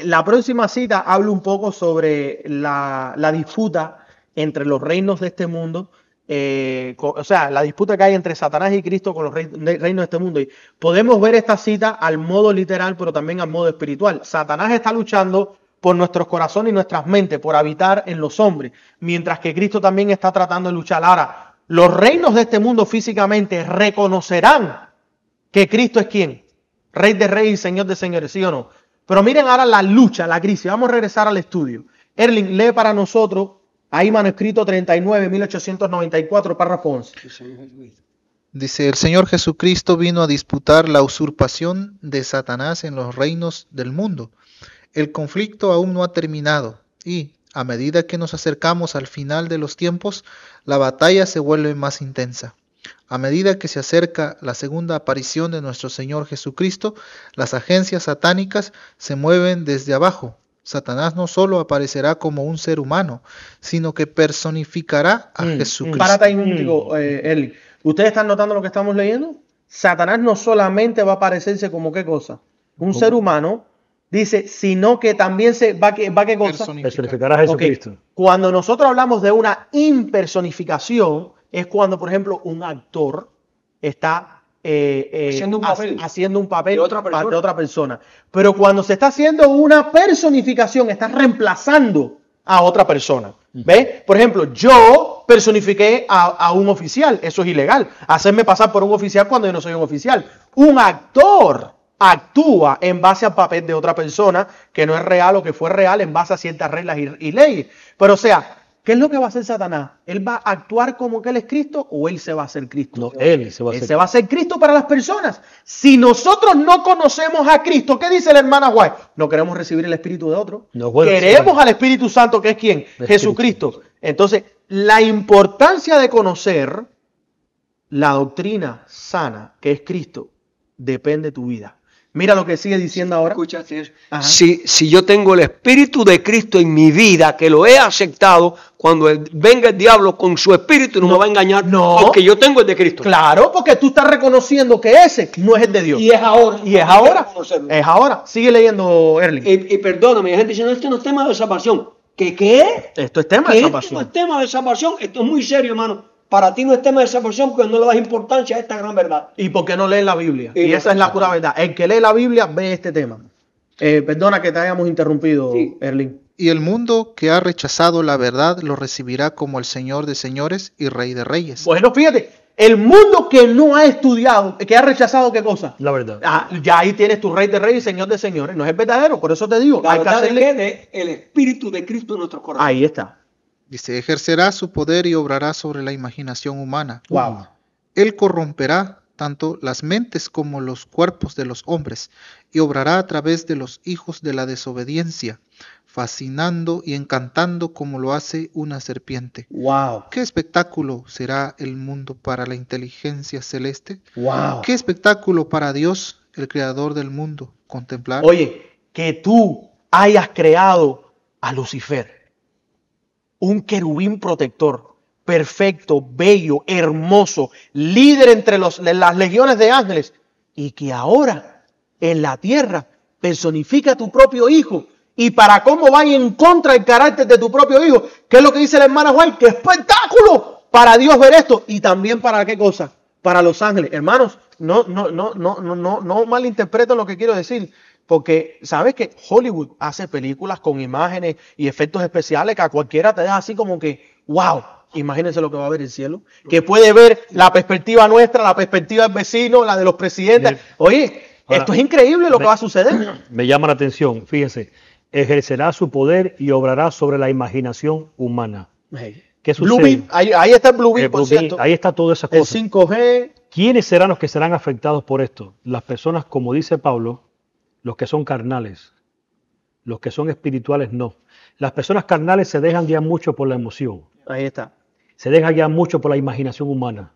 La próxima cita habla un poco sobre la disputa entre los reinos de este mundo, o sea, la disputa que hay entre Satanás y Cristo con los reinos de este mundo. Y podemos ver esta cita al modo literal, pero también al modo espiritual. Satanás está luchando por nuestros corazones y nuestras mentes, por habitar en los hombres, mientras que Cristo también está tratando de luchar. Ahora, los reinos de este mundo físicamente reconocerán que Cristo es ¿quién? Rey de reyes y Señor de señores, ¿sí o no? Pero miren ahora la lucha, la crisis. Vamos a regresar al estudio. Erling, lee para nosotros, ahí manuscrito 39, 1894, párrafo 11. Dice, el Señor Jesucristo vino a disputar la usurpación de Satanás en los reinos del mundo. El conflicto aún no ha terminado y, a medida que nos acercamos al final de los tiempos, la batalla se vuelve más intensa. A medida que se acerca la segunda aparición de nuestro Señor Jesucristo, las agencias satánicas se mueven desde abajo. Satanás no solo aparecerá como un ser humano, sino que personificará a Jesucristo. Párate ahí un momentico, Erling. ¿Ustedes están notando lo que estamos leyendo? Satanás no solamente va a aparecerse como ¿qué cosa? Un ser humano, dice, sino que también va ¿qué cosa? Personificará a Jesucristo. Okay. Cuando nosotros hablamos de una impersonificación, es cuando, por ejemplo, un actor está haciendo un papel de otra persona. Pero cuando se está haciendo una personificación, está reemplazando a otra persona. ¿Ves? Por ejemplo, yo personifiqué a un oficial. Eso es ilegal. Hacerme pasar por un oficial cuando yo no soy un oficial. Un actor actúa en base al papel de otra persona que no es real o que fue real en base a ciertas reglas y leyes. Pero o sea, ¿qué es lo que va a hacer Satanás? ¿Él va a actuar como que él es Cristo o él se va a hacer Cristo? No, él se va a hacer Cristo para las personas. Si nosotros no conocemos a Cristo, ¿qué dice la hermana White? No queremos recibir el Espíritu de otro. No, bueno, queremos al Espíritu Santo, que es ¿quién? Jesucristo. Entonces, la importancia de conocer la doctrina sana, que es Cristo, depende de tu vida. Mira lo que sigue diciendo ahora. Escúchate. Si yo tengo el Espíritu de Cristo en mi vida, que lo he aceptado, cuando venga el diablo con su espíritu no me va a engañar, porque yo tengo el de Cristo. Claro, porque tú estás reconociendo que ese no es el de Dios. Y es ahora. Y es ahora. Es ahora. Sigue leyendo, Erling. Y perdóname, hay gente diciendo, esto no es tema de salvación. ¿Qué? Esto es tema de salvación. Esto no es tema de salvación. Esto es muy serio, hermano. Para ti no es tema de salvación porque no le das importancia a esta gran verdad. ¿Y por qué no lees la Biblia? Y esa es la pura verdad. El que lee la Biblia ve este tema. Perdona que te hayamos interrumpido, sí. Erling. Y el mundo que ha rechazado la verdad lo recibirá como el Señor de señores y Rey de reyes. Bueno, fíjate, el mundo que no ha estudiado, que ha rechazado ¿qué cosa? La verdad. Ya ahí tienes tu Rey de reyes y Señor de señores. No es verdadero, por eso te digo. La verdad es que el Espíritu de Cristo en nuestro corazón. Ahí está. Dice, ejercerá su poder y obrará sobre la imaginación humana. Wow. Él corromperá tanto las mentes como los cuerpos de los hombres y obrará a través de los hijos de la desobediencia, fascinando y encantando como lo hace una serpiente. Wow. ¿Qué espectáculo será el mundo para la inteligencia celeste? Wow. ¿Qué espectáculo para Dios, el creador del mundo, contemplar? Oye, que tú hayas creado a Lucifer, un querubín protector, perfecto, bello, hermoso, líder entre las legiones de ángeles, y que ahora en la tierra personifica a tu propio hijo. Y para cómo vaya en contra del carácter de tu propio hijo, ¿qué es lo que dice la hermana White? ¡Qué espectáculo! Para Dios ver esto, y también para qué cosa, para los ángeles. Hermanos, no malinterpreten lo que quiero decir. Porque sabes que Hollywood hace películas con imágenes y efectos especiales que a cualquiera te da así como que, wow, imagínense lo que va a ver el cielo. Que puede ver la perspectiva nuestra, la perspectiva del vecino, la de los presidentes. Oye, Ahora, esto es increíble lo que va a suceder. Me llama la atención, fíjense, ejercerá su poder y obrará sobre la imaginación humana. ¿Qué sucede? Bluebeam, ahí está el Bluebeam, por Bluebeam, cierto. ahí está todas esas El cosas. 5G. ¿Quiénes serán los que serán afectados por esto? Las personas, como dice Pablo, los que son carnales. Los que son espirituales no. Las personas carnales se dejan guiar mucho por la emoción. Ahí está. Se dejan guiar mucho por la imaginación humana.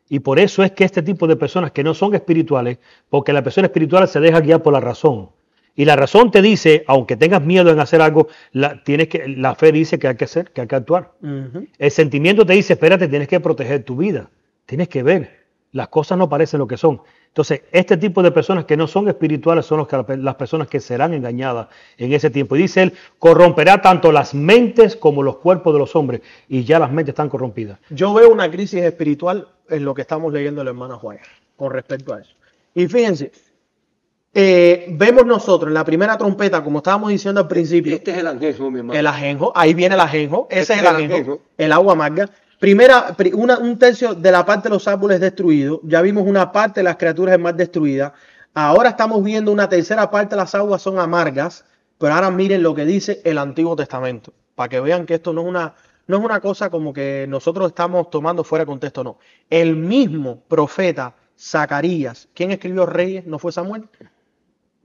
Y por eso es que este tipo de personas que no son espirituales, porque la persona espiritual se deja guiar por la razón. Y la razón te dice, aunque tengas miedo en hacer algo, la fe dice que hay que hacer, que hay que actuar. El sentimiento te dice, espérate, tienes que proteger tu vida. Tienes que ver. Las cosas no parecen lo que son. Entonces, este tipo de personas que no son espirituales son las personas que serán engañadas en ese tiempo. Y dice él, corromperá tanto las mentes como los cuerpos de los hombres. Y ya las mentes están corrompidas. Yo veo una crisis espiritual en lo que estamos leyendo la hermana Juárez con respecto a eso. Y fíjense, vemos nosotros en la primera trompeta, como estábamos diciendo al principio. Este es el ajenjo, mi hermano. El ajenjo, ahí viene el ajenjo, ese Este es el ajenjo, el agua amarga. Un tercio de la parte de los árboles destruidos. Ya vimos una parte de las criaturas del mar destruidas. Ahora estamos viendo una tercera parte de las aguas son amargas. Pero ahora miren lo que dice el Antiguo Testamento. Para que vean que esto no es una cosa como que nosotros estamos tomando fuera de contexto, no. El mismo profeta Zacarías, ¿quién escribió Reyes? ¿No fue Samuel?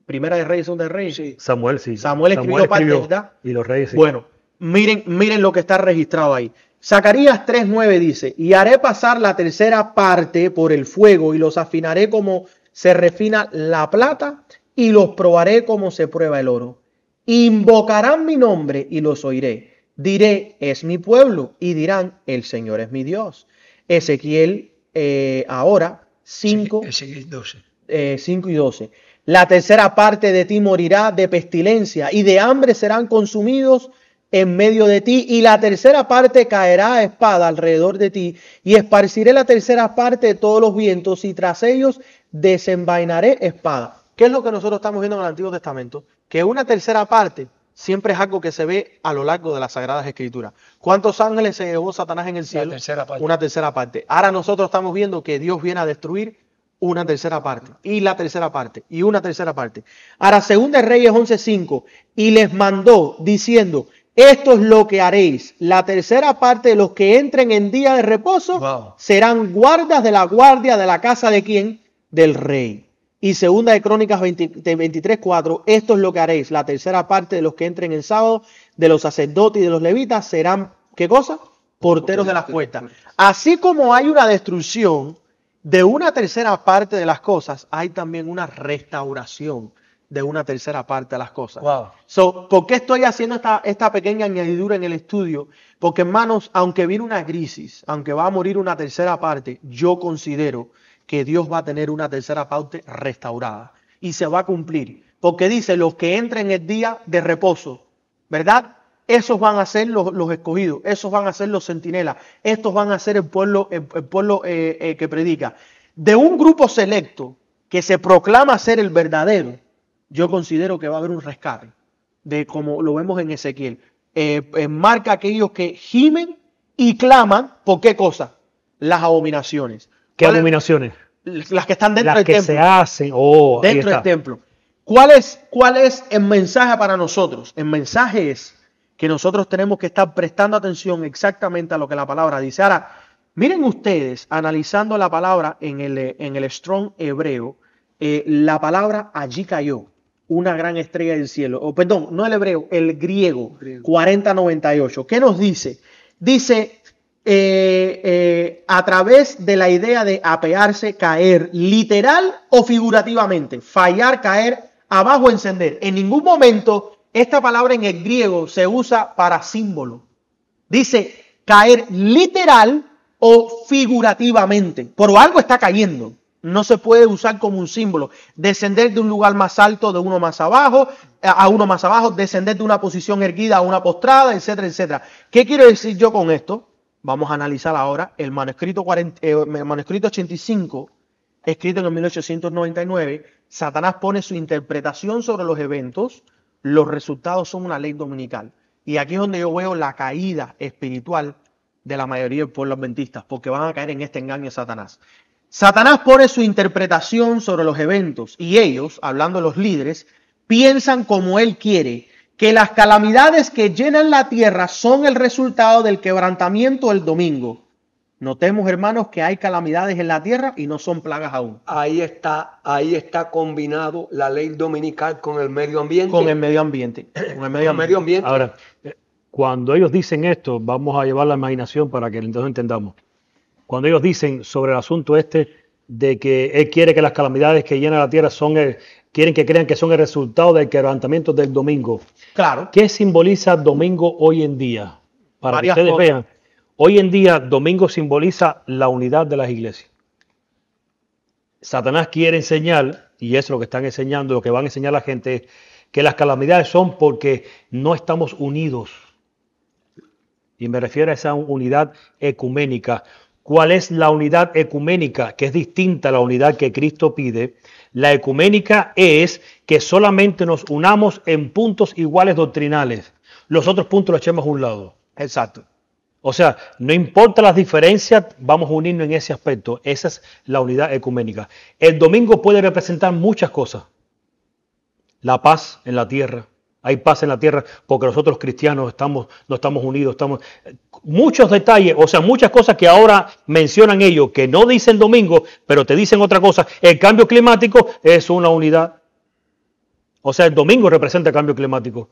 Primera de Reyes, segunda de Reyes. Sí. Samuel, sí. Samuel escribió parte, ¿verdad? Y los reyes, sí. Bueno, miren lo que está registrado ahí. Zacarías 3:9 dice, y haré pasar la tercera parte por el fuego y los afinaré como se refina la plata y los probaré como se prueba el oro. Invocarán mi nombre y los oiré. Diré, es mi pueblo, y dirán, el Señor es mi Dios. Ezequiel ahora 5, Ezequiel 12. 5 y 12. La tercera parte de ti morirá de pestilencia y de hambre serán consumidos en medio de ti, y la tercera parte caerá a espada alrededor de ti, y esparciré la tercera parte de todos los vientos, y tras ellos desenvainaré espada. ¿Qué es lo que nosotros estamos viendo en el Antiguo Testamento? Que una tercera parte siempre es algo que se ve a lo largo de las Sagradas Escrituras. ¿Cuántos ángeles se llevó Satanás en el cielo? tercera parte. Una tercera parte. Ahora nosotros estamos viendo que Dios viene a destruir una tercera parte, y la tercera parte, y una tercera parte. Ahora, segunda de Reyes 11:5, y les mandó diciendo, esto es lo que haréis. La tercera parte de los que entren en día de reposo serán guardas de la guardia de la casa de ¿quién? Del rey. Y segunda de Crónicas 23:4, esto es lo que haréis. La tercera parte de los que entren en sábado, de los sacerdotes y de los levitas, serán, ¿qué cosa? Porteros de las puertas. Así como hay una destrucción de una tercera parte de las cosas, hay también una restauración de una tercera parte de las cosas. ¿Por qué estoy haciendo esta pequeña añadidura en el estudio? Porque, hermanos, aunque viene una crisis, aunque va a morir una tercera parte, yo considero que Dios va a tener una tercera parte restaurada y se va a cumplir. Porque dice, los que entren en el día de reposo, ¿verdad? Esos van a ser los escogidos, esos van a ser los centinelas, estos van a ser el pueblo que predica. De un grupo selecto que se proclama ser el verdadero, yo considero que va a haber un rescate, de como lo vemos en Ezequiel. Marca aquellos que gimen y claman, ¿por qué cosa? Las abominaciones. ¿Qué abominaciones? Las que están dentro del templo. Las que se hacen. Dentro del templo. ¿Cuál es el mensaje para nosotros? El mensaje es que nosotros tenemos que estar prestando atención exactamente a lo que la palabra dice. Ahora, miren ustedes, analizando la palabra en el Strong hebreo, la palabra allí cayó una gran estrella del cielo. Perdón, no el hebreo, el griego. 4098. ¿Qué nos dice? Dice, a través de la idea de apearse, caer, literal o figurativamente, fallar, caer, abajo, encender. En ningún momento esta palabra en el griego se usa para símbolo. Dice caer literal o figurativamente. Por algo está cayendo. No se puede usar como un símbolo. Descender de un lugar más alto de uno más abajo, a uno más abajo, descender de una posición erguida a una postrada, etcétera, etcétera. ¿Qué quiero decir yo con esto? Vamos a analizar ahora el manuscrito 85, escrito en el 1899, Satanás pone su interpretación sobre los eventos, los resultados son una ley dominical. Y aquí es donde yo veo la caída espiritual de la mayoría del pueblo adventista, porque van a caer en este engaño de Satanás. Satanás pone su interpretación sobre los eventos y ellos, hablando de los líderes, piensan como él quiere, que las calamidades que llenan la tierra son el resultado del quebrantamiento del domingo. Notemos, hermanos, que hay calamidades en la tierra y no son plagas aún. Ahí está combinado la ley dominical con el medio ambiente. Con el medio ambiente. Con el medio ambiente. Ahora, cuando ellos dicen esto, vamos a llevar la imaginación para que entonces entendamos. Cuando ellos dicen sobre el asunto de que él quiere que las calamidades que llenan la tierra quieren que crean que son el resultado del quebrantamiento del domingo. Claro. ¿Qué simboliza domingo hoy en día? Para Varias que ustedes cosas. vean. Hoy en día, domingo simboliza la unidad de las iglesias. Satanás quiere enseñar, y eso es lo que están enseñando, lo que van a enseñar a la gente, es que las calamidades son porque no estamos unidos. Y me refiero a esa unidad ecuménica. ¿Cuál es la unidad ecuménica? Que es distinta a la unidad que Cristo pide. La ecuménica es que solamente nos unamos en puntos iguales doctrinales. Los otros puntos los echemos a un lado. Exacto. O sea, no importa las diferencias, vamos a unirnos en ese aspecto. Esa es la unidad ecuménica. El domingo puede representar muchas cosas. La paz en la tierra. Hay paz en la tierra porque nosotros los cristianos no estamos unidos. Muchos detalles, o sea, muchas cosas que ahora mencionan ellos, que no dicen domingo, pero te dicen otra cosa. El cambio climático es una unidad. O sea, el domingo representa el cambio climático.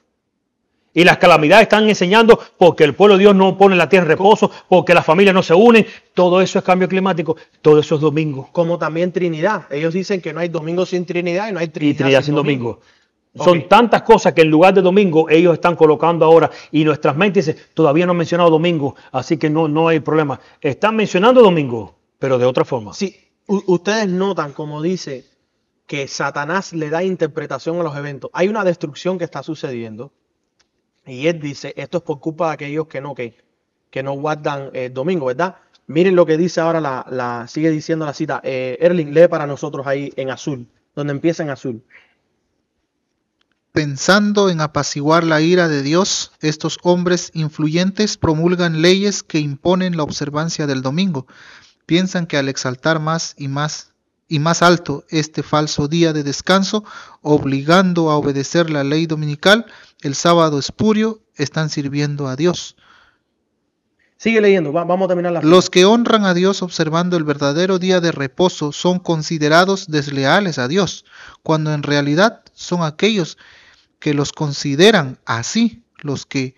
Y las calamidades están enseñando porque el pueblo de Dios no pone la tierra en reposo, porque las familias no se unen. Todo eso es cambio climático, todo eso es domingo. Como también Trinidad. Ellos dicen que no hay domingo sin Trinidad y no hay Trinidad sin domingo. Ok. Son tantas cosas que en lugar de domingo ellos están colocando ahora y nuestras mentes dicen, todavía no han mencionado domingo, así que no hay problema. Están mencionando domingo, pero de otra forma. Sí, ustedes notan, como dice, que Satanás le da interpretación a los eventos. Hay una destrucción que está sucediendo y él dice, esto es por culpa de aquellos que no guardan el domingo, ¿verdad? Miren lo que dice ahora, sigue diciendo la cita. Erling, lee para nosotros ahí en azul, donde empieza en azul. Pensando en apaciguar la ira de Dios, estos hombres influyentes promulgan leyes que imponen la observancia del domingo. Piensan que al exaltar más y más alto este falso día de descanso, obligando a obedecer la ley dominical, el sábado espurio, están sirviendo a Dios. Sigue leyendo, vamos a terminar la Los que honran a Dios observando el verdadero día de reposo son considerados desleales a Dios, cuando en realidad son aquellos que los consideran así, los que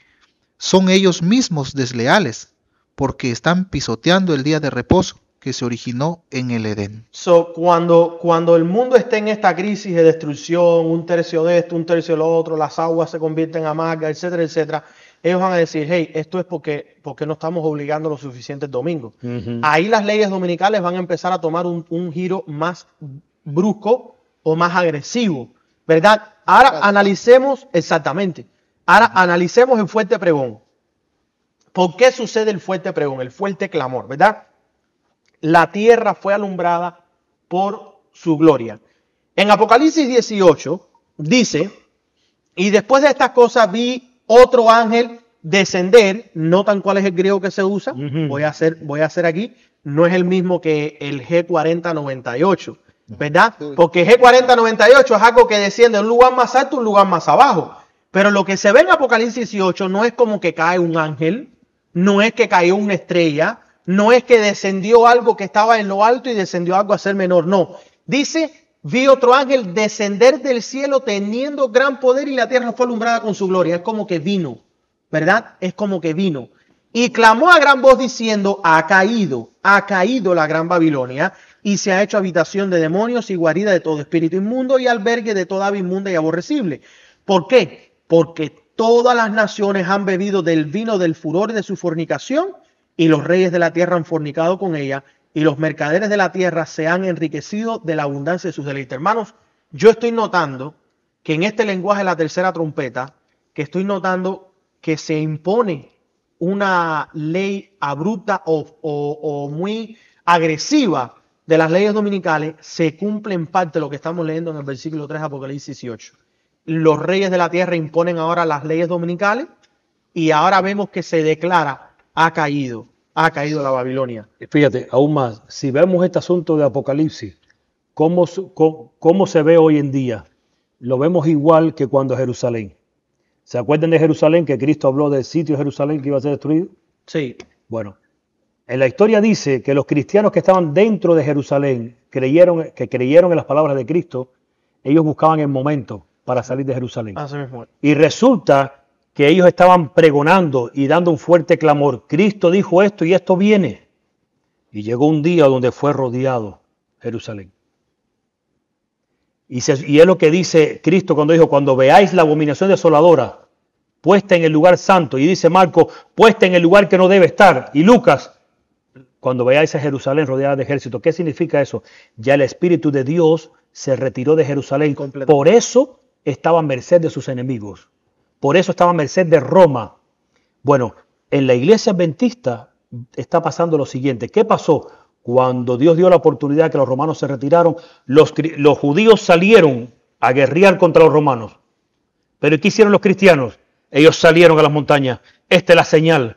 son ellos mismos desleales, porque están pisoteando el día de reposo que se originó en el Edén. Cuando el mundo esté en esta crisis de destrucción, un tercio de esto, un tercio de lo otro, las aguas se convierten en amargas, etcétera, etcétera, ellos van a decir, hey, esto es porque no estamos obligando lo suficiente el domingo. Ahí las leyes dominicales van a empezar a tomar un giro más brusco o más agresivo, ¿verdad? Ahora analicemos exactamente. Ahora analicemos el fuerte pregón. ¿Por qué sucede el fuerte pregón, el fuerte clamor, verdad? La tierra fue alumbrada por su gloria. En Apocalipsis 18 dice, y después de estas cosas vi otro ángel descender. Notan cuál es el griego que se usa. Voy a hacer aquí. No es el mismo que el G4098, ¿verdad? Porque G4098 es algo que desciende de un lugar más alto a un lugar más abajo. Pero lo que se ve en Apocalipsis 18 no es como que cae un ángel, no es que cayó una estrella, no es que descendió algo que estaba en lo alto y descendió algo a ser menor, no. Dice, vi otro ángel descender del cielo teniendo gran poder y la tierra fue alumbrada con su gloria. Es como que vino, ¿verdad? Es como que vino. Y clamó a gran voz diciendo, ha caído la gran Babilonia y se ha hecho habitación de demonios y guarida de todo espíritu inmundo y albergue de toda ave inmunda y aborrecible. ¿Por qué? Porque todas las naciones han bebido del vino del furor de su fornicación y los reyes de la tierra han fornicado con ella y los mercaderes de la tierra se han enriquecido de la abundancia de sus deleites. Hermanos, yo estoy notando que en este lenguaje de la tercera trompeta, que estoy notando que se impone una ley abrupta o muy agresiva de las leyes dominicales se cumple en parte lo que estamos leyendo en el versículo 3 de Apocalipsis 18. Los reyes de la tierra imponen ahora las leyes dominicales y ahora vemos que se declara, ha caído la Babilonia. Fíjate, aún más, si vemos este asunto de Apocalipsis, ¿cómo se ve hoy en día? Lo vemos igual que cuando Jerusalén. ¿Se acuerdan de Jerusalén, que Cristo habló del sitio de Jerusalén que iba a ser destruido? Sí. Bueno, en la historia dice que los cristianos que estaban dentro de Jerusalén, creyeron en las palabras de Cristo, ellos buscaban el momento para salir de Jerusalén. Así mismo. Y resulta que ellos estaban pregonando y dando un fuerte clamor. Cristo dijo esto y esto viene. Y llegó un día donde fue rodeado Jerusalén. Y es lo que dice Cristo cuando dijo, cuando veáis la abominación desoladora puesta en el lugar santo, y dice Marco, puesta en el lugar que no debe estar, y Lucas, cuando veáis a Jerusalén rodeada de ejército. ¿Qué significa eso? Ya el Espíritu de Dios se retiró de Jerusalén. Por eso estaba a merced de sus enemigos. Por eso estaba a merced de Roma. Bueno, en la iglesia adventista está pasando lo siguiente. ¿Qué pasó? Cuando Dios dio la oportunidad que los romanos se retiraron, los judíos salieron a guerrear contra los romanos. ¿Pero qué hicieron los cristianos? Ellos salieron a las montañas. Esta es la señal.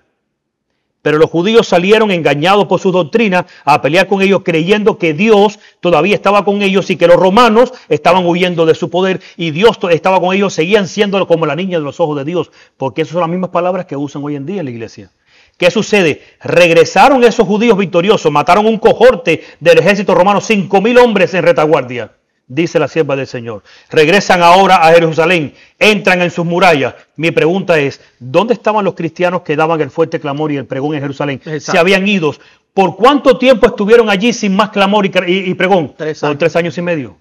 Pero los judíos salieron engañados por su doctrina a pelear con ellos, creyendo que Dios todavía estaba con ellos y que los romanos estaban huyendo de su poder y Dios estaba con ellos, seguían siendo como la niña de los ojos de Dios, porque esas son las mismas palabras que usan hoy en día en la iglesia. ¿Qué sucede? Regresaron esos judíos victoriosos, mataron un cohorte del ejército romano, 5,000 hombres en retaguardia, dice la sierva del Señor. Regresan ahora a Jerusalén, entran en sus murallas. Mi pregunta es, ¿dónde estaban los cristianos que daban el fuerte clamor y el pregón en Jerusalén? Exacto. Se habían ido. ¿Por cuánto tiempo estuvieron allí sin más clamor y pregón? 3 años. Por 3 años y medio.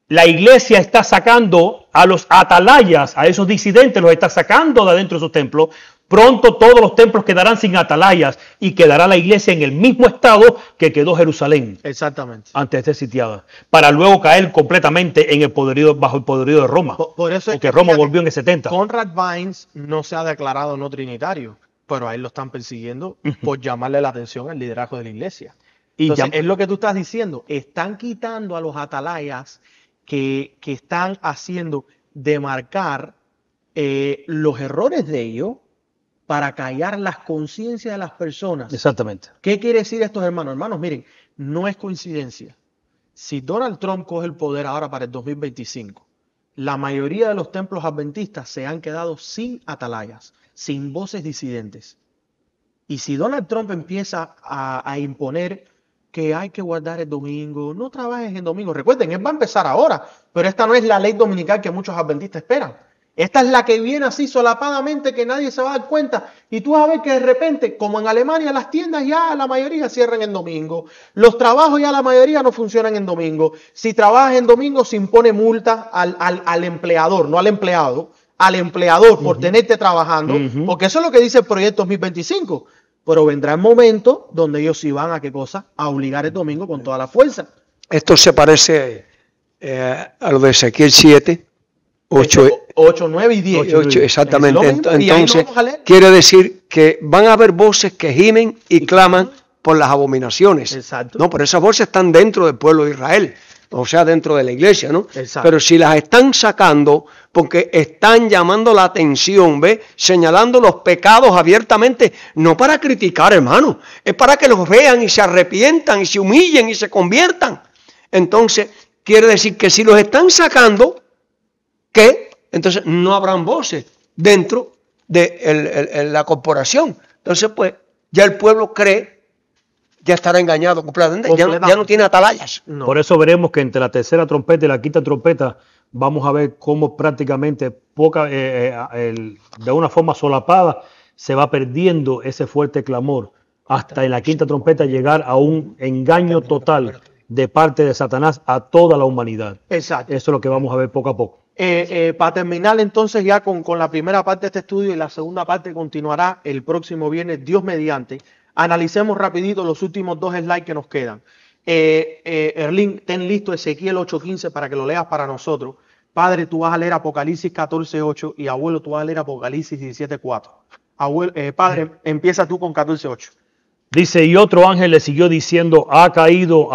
La iglesia está sacando a los atalayas, a esos disidentes, los está sacando de adentro de sus templos. Pronto todos los templos quedarán sin atalayas y quedará la iglesia en el mismo estado que quedó Jerusalén. Exactamente. Antes de ser sitiada, para luego caer completamente en el poderío, bajo el poderío de Roma. Por eso es porque que, Roma fíjate, volvió en el 70. Conrad Vines no se ha declarado no trinitario, pero a él lo están persiguiendo por llamarle la atención al liderazgo de la iglesia. Y Entonces, es lo que tú estás diciendo. Están quitando a los atalayas que están haciendo demarcar los errores de ellos para callar las conciencias de las personas. Exactamente. ¿Qué quiere decir estos hermanos? Hermanos, miren, no es coincidencia. Si Donald Trump coge el poder ahora para el 2025, la mayoría de los templos adventistas se han quedado sin atalayas, sin voces disidentes. Y si Donald Trump empieza a imponer que hay que guardar el domingo, no trabajes en domingo. Recuerden, él va a empezar ahora, pero esta no es la ley dominical que muchos adventistas esperan. Esta es la que viene así solapadamente, que nadie se va a dar cuenta. Y tú vas a ver que de repente, como en Alemania, las tiendas ya la mayoría cierran en domingo. Los trabajos ya la mayoría no funcionan en domingo. Si trabajas en domingo, se impone multa al empleador, no al empleado, al empleador por tenerte trabajando. Porque eso es lo que dice el proyecto 2025. Pero vendrá el momento donde ellos sí van a ¿qué cosa? A obligar el domingo con toda la fuerza. Esto se parece a lo de Ezequiel 7. 8, 9 y 10. 8, exactamente. Entonces, vamos a leer. quiere decir que van a haber voces que gimen y claman por las abominaciones. Exacto. No, pero esas voces están dentro del pueblo de Israel, o sea, dentro de la iglesia, ¿no? Exacto. Pero si las están sacando porque están llamando la atención, ¿ves? Señalando los pecados abiertamente, no para criticar, hermano, es para que los vean y se arrepientan y se humillen y se conviertan. Entonces, quiere decir que si los están sacando, que entonces no habrán voces dentro de la corporación. Entonces, pues, ya el pueblo cree, ya estará engañado completamente, ya no tiene atalayas. No. Por eso veremos que entre la tercera trompeta y la quinta trompeta vamos a ver cómo prácticamente de una forma solapada se va perdiendo ese fuerte clamor hasta en la quinta trompeta llegar a un engaño total de parte de Satanás a toda la humanidad. Exacto. Eso es lo que vamos a ver poco a poco. Para terminar entonces ya con la primera parte de este estudio, y la segunda parte continuará el próximo viernes, Dios mediante. Analicemos rapidito los últimos 2 slides que nos quedan. Erlín, ten listo Ezequiel 8:15 para que lo leas para nosotros. Padre, tú vas a leer Apocalipsis 14:8 y abuelo, tú vas a leer Apocalipsis 17:4. Padre, empieza tú con 14:8. Dice, y otro ángel le siguió diciendo, ha caído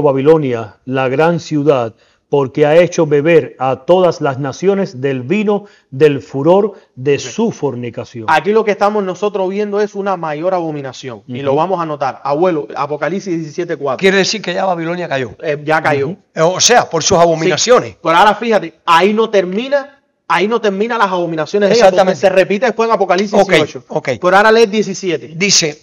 Babilonia, la gran ciudad, porque ha hecho beber a todas las naciones del vino del furor de su fornicación. Aquí lo que estamos nosotros viendo es una mayor abominación. Y lo vamos a anotar. Abuelo, Apocalipsis 17:4. Quiere decir que ya Babilonia cayó. Ya cayó. O sea, por sus abominaciones. Sí. Pero ahora fíjate, ahí no termina las abominaciones de ella, porque Exactamente. se repite después en Apocalipsis 18. Pero ahora lee 17. Dice,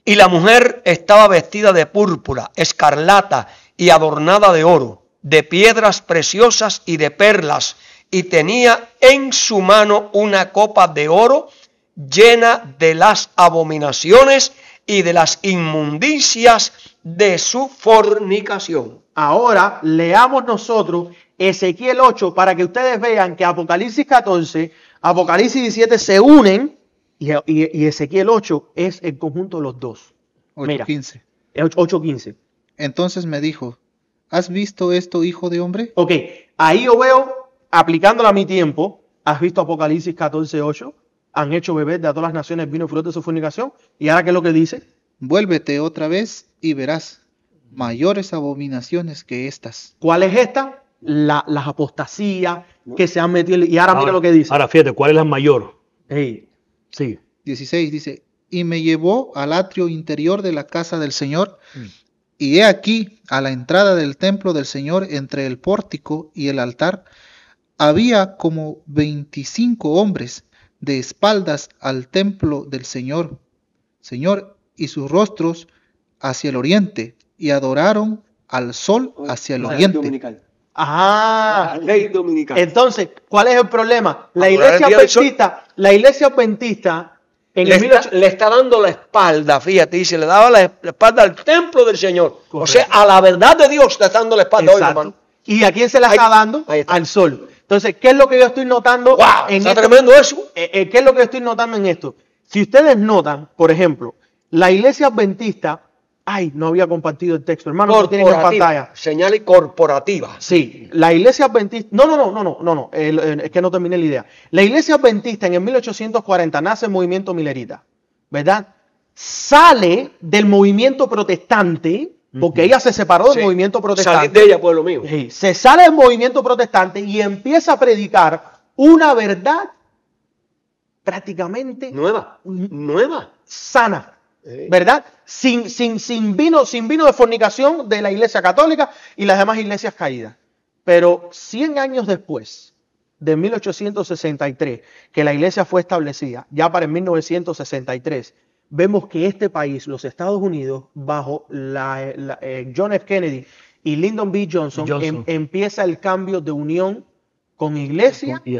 y la mujer estaba vestida de púrpura, escarlata y adornada de oro, de piedras preciosas y de perlas, y tenía en su mano una copa de oro llena de las abominaciones y de las inmundicias de su fornicación. Ahora leamos nosotros Ezequiel 8 para que ustedes vean que Apocalipsis 14, Apocalipsis 17 se unen y Ezequiel 8 es el conjunto de los dos. Mira, 8:15. 8:15. Entonces me dijo, ¿has visto esto, hijo de hombre? Ok, ahí yo veo, aplicándola a mi tiempo, ¿has visto Apocalipsis 14:8? Han hecho beber de todas las naciones vino fruto de su fornicación. ¿Y ahora qué es lo que dice? Vuélvete otra vez y verás mayores abominaciones que estas. ¿Cuál es esta? Las apostasías que se han metido. Y ahora mira lo que dice. Ahora fíjate, ¿cuál es la mayor? Hey, Sí. 16 dice, y me llevó al atrio interior de la casa del Señor, y he aquí, a la entrada del templo del Señor, entre el pórtico y el altar, había como 25 hombres de espaldas al templo del Señor, y sus rostros hacia el oriente, y adoraron al sol hacia el oriente. ajá. Ley dominical. Entonces, ¿cuál es el problema? La Adorar el iglesia día del adventista en el Le está dando la espalda, fíjate, dice, le daba la espalda al templo del Señor. Correcto. O sea, a la verdad de Dios le está dando la espalda hoy, Exacto. hermano. ¿Y a quién se la Ahí- está dando? ahí está. Al sol. Entonces, ¿qué es lo que yo estoy notando? ¡Wow! en Está esto? tremendo eso. ¿Qué es lo que estoy notando en esto? Si ustedes notan, por ejemplo, la iglesia adventista, no había compartido el texto, hermano, lo tienen en pantalla. Señales corporativas. Sí, la iglesia adventista, no, es que no terminé la idea. La iglesia adventista en el 1840 nace el movimiento milerita, ¿verdad? Sale del movimiento protestante, porque ella se separó del Sí. movimiento Salir protestante. de ella, pueblo mío. Sí, se sale del movimiento protestante y empieza a predicar una verdad prácticamente Nueva. sana, Sí. ¿verdad? Sin vino de fornicación de la iglesia católica y las demás iglesias caídas. Pero 100 años después, de 1863, que la iglesia fue establecida, ya para el 1963, vemos que este país, los Estados Unidos, bajo John F. Kennedy y Lyndon B. Johnson, empieza el cambio de unión con iglesia Y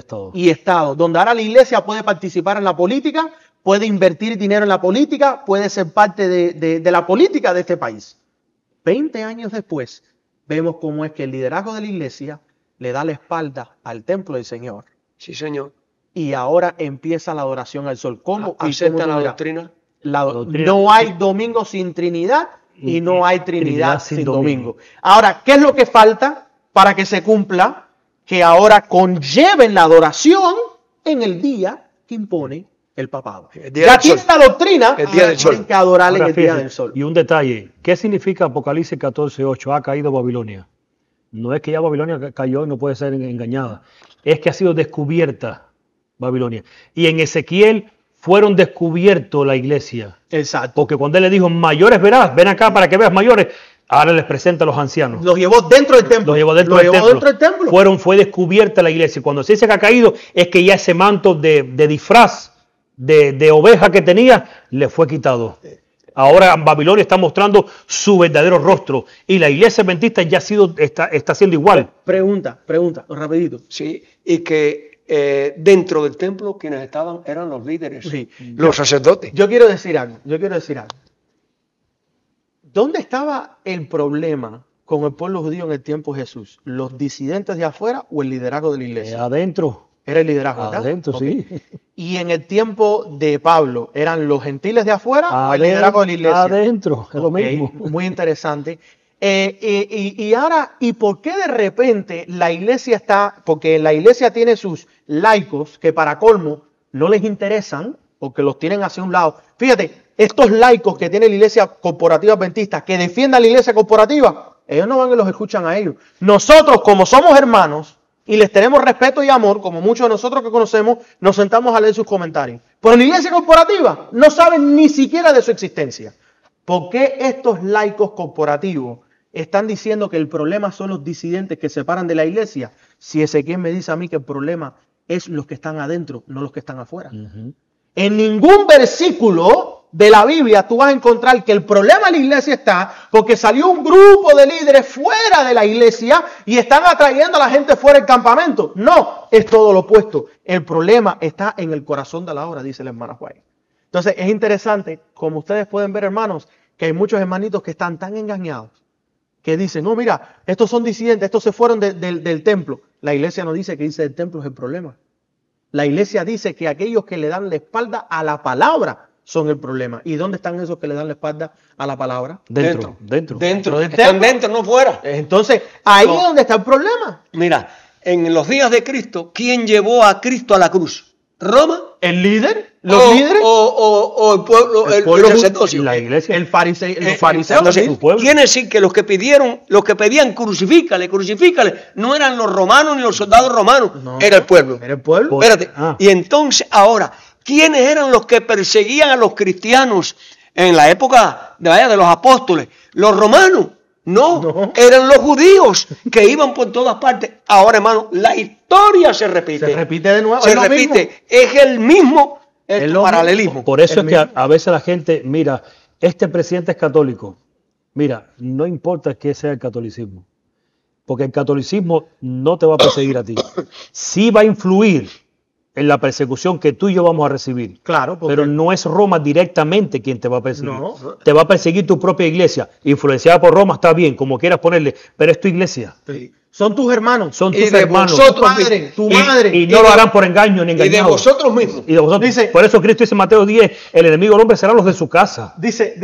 Estado. donde ahora la iglesia puede participar en la política, puede invertir dinero en la política, puede ser parte de la política de este país. 20 años después, vemos cómo es que el liderazgo de la iglesia le da la espalda al templo del Señor. Sí, señor. Y ahora empieza la adoración al sol. ¿Cómo? ¿Aceptan la doctrina? No hay domingo sin Trinidad y no hay Trinidad sin domingo. Ahora, ¿qué es lo que falta para que se cumpla? Que ahora conlleven la adoración en el día que impone el papado. El día Ya del tienen sol. la doctrina, El día del sol. tienen que adorar en Ahora, el día fíjate, del sol. Y un detalle, ¿qué significa Apocalipsis 14:8? Ha caído Babilonia. No es que ya Babilonia cayó y no puede ser engañada. Es que ha sido descubierta Babilonia. Y en Ezequiel fueron descubiertos la iglesia. Exacto. Porque cuando él le dijo, mayores verás, ven acá para que veas mayores, ahora les presenta a los ancianos. Los llevó dentro del templo. Los llevó dentro del templo. Fue descubierta la iglesia. Y cuando se dice que ha caído, es que ya ese manto de disfraz, de oveja que tenía, le fue quitado. Ahora Babilonia está mostrando su verdadero rostro. Y la iglesia adventista ya está siendo igual. Pregunta, rapidito. Sí, y que dentro del templo quienes estaban eran los líderes, Sí. los sacerdotes. Yo quiero decir algo. ¿Dónde estaba el problema con el pueblo judío en el tiempo de Jesús? ¿Los disidentes de afuera o el liderazgo de la iglesia? Adentro. Era el liderazgo, ¿verdad? Adentro, Ok. sí. Y en el tiempo de Pablo, ¿eran los gentiles de afuera o el liderazgo de la iglesia? Adentro, es lo Ok, mismo. Muy interesante. Y ahora, ¿y por qué de repente la iglesia está? Porque la iglesia tiene sus laicos que para colmo no les interesan porque los tienen hacia un lado. Fíjate, estos laicos que tiene la iglesia corporativa adventista, que defiendan la iglesia corporativa, ellos no van y los escuchan a ellos. Nosotros, como somos hermanos y les tenemos respeto y amor, como muchos de nosotros que conocemos, nos sentamos a leer sus comentarios. Pero en la iglesia corporativa no saben ni siquiera de su existencia. ¿Por qué estos laicos corporativos están diciendo que el problema son los disidentes que se paran de la iglesia? Si Ezequiel me dice a mí que el problema es los que están adentro, no los que están afuera. En ningún versículo de la Biblia tú vas a encontrar que el problema de la iglesia está porque salió un grupo de líderes fuera de la iglesia y están atrayendo a la gente fuera del campamento. No, es todo lo opuesto. El problema está en el corazón de la obra, dice la hermana White. Entonces es interesante, como ustedes pueden ver, hermanos, que hay muchos hermanitos que están tan engañados que dicen, no, mira, estos son disidentes, estos se fueron del templo. La iglesia no dice que irse del templo es el problema. La iglesia dice que aquellos que le dan la espalda a la palabra son el problema. ¿Y dónde están esos que le dan la espalda a la palabra? Dentro. Del Están templo. dentro, no fuera. Entonces, ahí es donde está el problema. Mira, en los días de Cristo, ¿quién llevó a Cristo a la cruz? ¿Roma? ¿El líder? ¿Los líderes? O el pueblo, el sacerdocio. La iglesia. Los fariseos. Entonces, su pueblo. quiere decir que los que pedían crucifícale, no eran los romanos ni los soldados romanos, No. era el pueblo. ¿Era el pueblo? Espérate. Ah. Y entonces, ahora, ¿quiénes eran los que perseguían a los cristianos en la época de los apóstoles? ¿Los romanos? No, eran los judíos que iban por todas partes. Ahora, hermano, la historia se repite. Se repite de nuevo. Se es lo repite. mismo. Es el mismo Es lo paralelismo. Por eso El es que mismo. a veces la gente, mira, este presidente es católico. Mira, no importa que sea el catolicismo, porque el catolicismo no te va a perseguir a ti. Sí va a influir en la persecución que tú y yo vamos a recibir. Claro, porque Pero no es Roma directamente quien te va a perseguir. No. Te va a perseguir tu propia iglesia. Influenciada por Roma está bien, como quieras ponerle, pero es tu iglesia. son tus hermanos. Son Y tus de hermanos. vosotros Tu padre, mismos. tu madre. Y no lo harán por engaño ni Y de engañados. vosotros mismos. Y de vosotros. Dice- Por eso Cristo dice en Mateo 10, el enemigo del hombre serán los de su casa. Dicen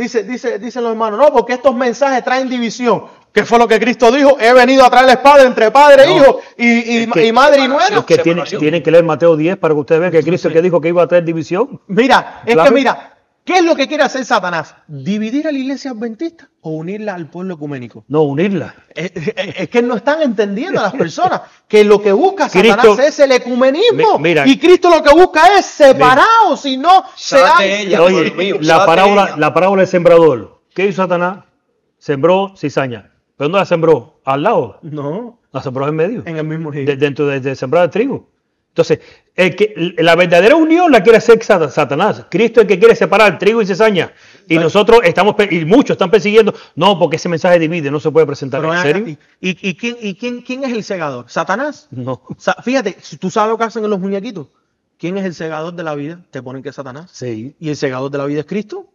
los hermanos, no, porque estos mensajes traen división. ¿Qué fue lo que Cristo dijo? He venido a traer la espada entre padre e hijo y madre y nuera. Es que tienen que leer Mateo 10 para que ustedes vean que Cristo que dijo que iba a traer división. Mira, es Claro. que mira, ¿qué es lo que quiere hacer Satanás? ¿Dividir a la iglesia adventista o unirla al pueblo ecuménico? No, unirla. Es que no están entendiendo a las personas que lo que busca Satanás Cristo- es el ecumenismo. Mira. Y Cristo lo que busca es separados, si no se Salte hay. ella. Oye, Dios mío, la salte parábola, ella. la parábola del sembrador. ¿Qué hizo Satanás? Sembró cizaña. ¿Pero dónde la sembró? Al lado. No, La sembró en medio. en el mismo río. Dentro de sembrar el trigo. Entonces, la verdadera unión la quiere hacer Satanás. Cristo es el que quiere separar trigo y cizaña. Y nosotros y muchos están persiguiendo. No, porque ese mensaje divide, no se puede presentar. Pero ¿En ven acá, serio? ¿Quién es el segador? ¿Satanás? No. Fíjate, si tú sabes lo que hacen en los muñequitos. ¿Quién es el segador de la vida? Te ponen que es Satanás. Sí. ¿Y el segador de la vida es Cristo?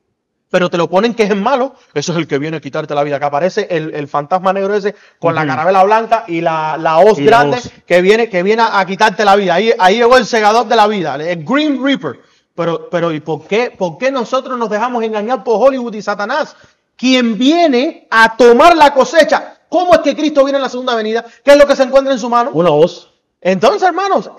Pero te lo ponen que es el malo. Eso es el que viene a quitarte la vida. Que aparece el fantasma negro ese con la carabela blanca y la hoz Y la grande hoz. que viene a quitarte la vida. Ahí llegó el segador de la vida, el Green Reaper. Pero ¿y por qué nosotros nos dejamos engañar por Hollywood y Satanás? Quien viene a tomar la cosecha. ¿Cómo es que Cristo viene en la segunda venida? ¿Qué es lo que se encuentra en su mano? Una hoz. Entonces, hermanos,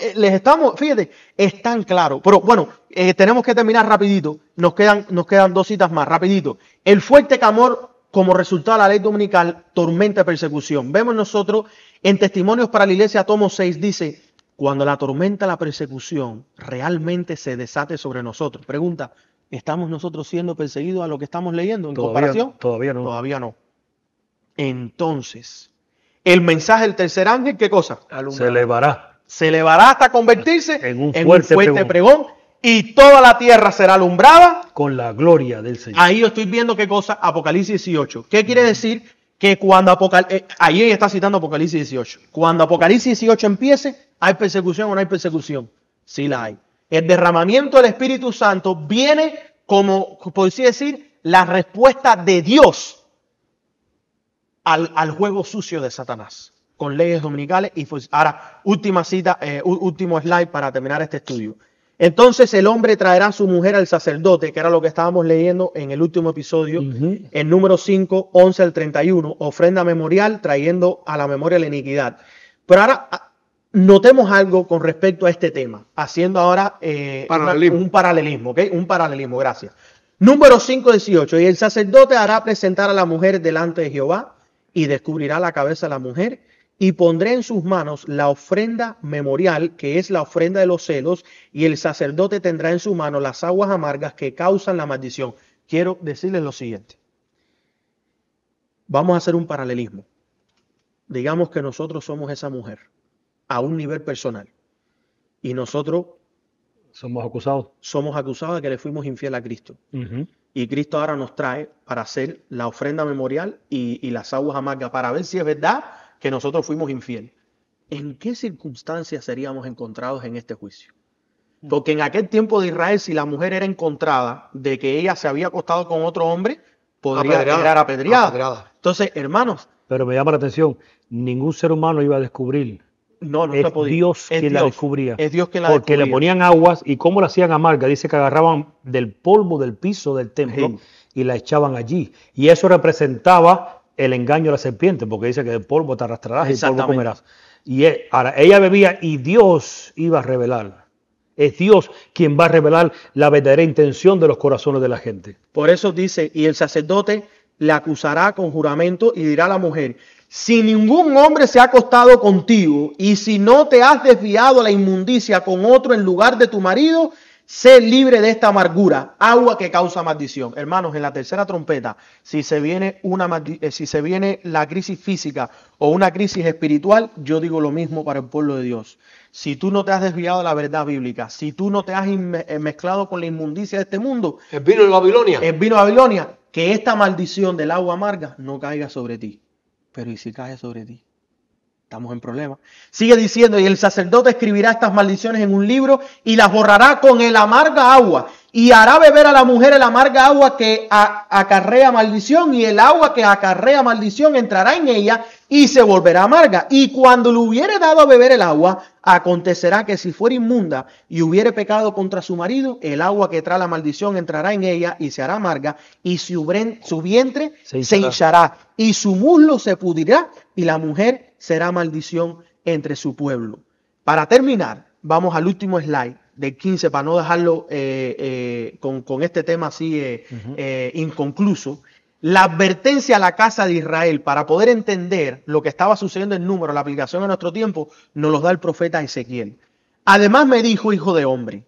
fíjate, es tan claro. Pero bueno, tenemos que terminar rapidito. Nos quedan 2 citas más, rapidito. El fuerte clamor como resultado de la ley dominical, tormenta de persecución. Vemos nosotros en Testimonios para la Iglesia, tomo 6, dice, cuando la tormenta, la persecución, realmente se desate sobre nosotros. Pregunta, ¿estamos nosotros siendo perseguidos a lo que estamos leyendo en comparación? Todavía no. Todavía no. Entonces, el mensaje del tercer ángel, ¿qué cosa? Se elevará. Se elevará hasta convertirse En un en fuerte un fuerte pregón. pregón y toda la tierra será alumbrada. Con la gloria del Señor. Ahí yo estoy viendo qué cosa, Apocalipsis 18. ¿Qué quiere decir? Que cuando ahí ella está citando Apocalipsis 18. Cuando Apocalipsis 18 empiece, ¿hay persecución o no hay persecución? Sí la hay. El derramamiento del Espíritu Santo viene como, por así decir, la respuesta de Dios al juego sucio de Satanás, con leyes dominicales. Y pues, ahora, última cita, último slide para terminar este estudio. Entonces el hombre traerá a su mujer al sacerdote, que era lo que estábamos leyendo en el último episodio, en número 5, 11 al 31, ofrenda memorial trayendo a la memoria la iniquidad. Pero ahora, notemos algo con respecto a este tema, haciendo ahora un paralelismo, ¿ok? Un paralelismo, gracias. Número 5:18, y el sacerdote hará presentar a la mujer delante de Jehová y descubrirá la cabeza de la mujer y pondré en sus manos la ofrenda memorial, que es la ofrenda de los celos, y el sacerdote tendrá en su mano las aguas amargas que causan la maldición. Quiero decirles lo siguiente. Vamos a hacer un paralelismo. Digamos que nosotros somos esa mujer a un nivel personal y nosotros somos acusados de que le fuimos infiel a Cristo. Y Cristo ahora nos trae para hacer la ofrenda memorial y las aguas amargas para ver si es verdad que nosotros fuimos infiel. ¿En qué circunstancias seríamos encontrados en este juicio? Porque en aquel tiempo de Israel, si la mujer era encontrada de que ella se había acostado con otro hombre, podría quedar apedreada. Entonces, hermanos. Pero me llama la atención, ningún ser humano iba a descubrir. No es se podía. Dios quien la descubría. Es Dios quien la Porque descubría. le ponían aguas y cómo la hacían amarga. Dice que agarraban del polvo del piso del templo y la echaban allí. Y eso representaba el engaño de la serpiente, porque dice que del polvo te arrastrarás y polvo comerás. Y ahora ella bebía y Dios iba a revelar. Es Dios quien va a revelar la verdadera intención de los corazones de la gente. Por eso dice, y el sacerdote le acusará con juramento y dirá a la mujer: si ningún hombre se ha acostado contigo y si no te has desviado a la inmundicia con otro en lugar de tu marido, sé libre de esta amargura, agua que causa maldición. Hermanos, en la tercera trompeta, si se viene la crisis física o una crisis espiritual, yo digo lo mismo para el pueblo de Dios. Si tú no te has desviado de la verdad bíblica, si tú no te has mezclado con la inmundicia de este mundo, el vino de Babilonia, que esta maldición del agua amarga no caiga sobre ti. Pero ¿y si cae sobre ti? Estamos en problemas. Sigue diciendo, y el sacerdote escribirá estas maldiciones en un libro y las borrará con el amarga agua y hará beber a la mujer el amarga agua que acarrea maldición, y el agua que acarrea maldición entrará en ella y se volverá amarga. Y cuando le hubiere dado a beber el agua, acontecerá que si fuera inmunda y hubiere pecado contra su marido, el agua que trae la maldición entrará en ella y se hará amarga, y su vientre se hinchará y su muslo se pudrirá, y la mujer será maldición entre su pueblo. Para terminar, vamos al último slide del 15, para no dejarlo con este tema así inconcluso. La advertencia a la casa de Israel para poder entender lo que estaba sucediendo en Número, la aplicación a nuestro tiempo, nos los da el profeta Ezequiel. Además me dijo: hijo de hombre,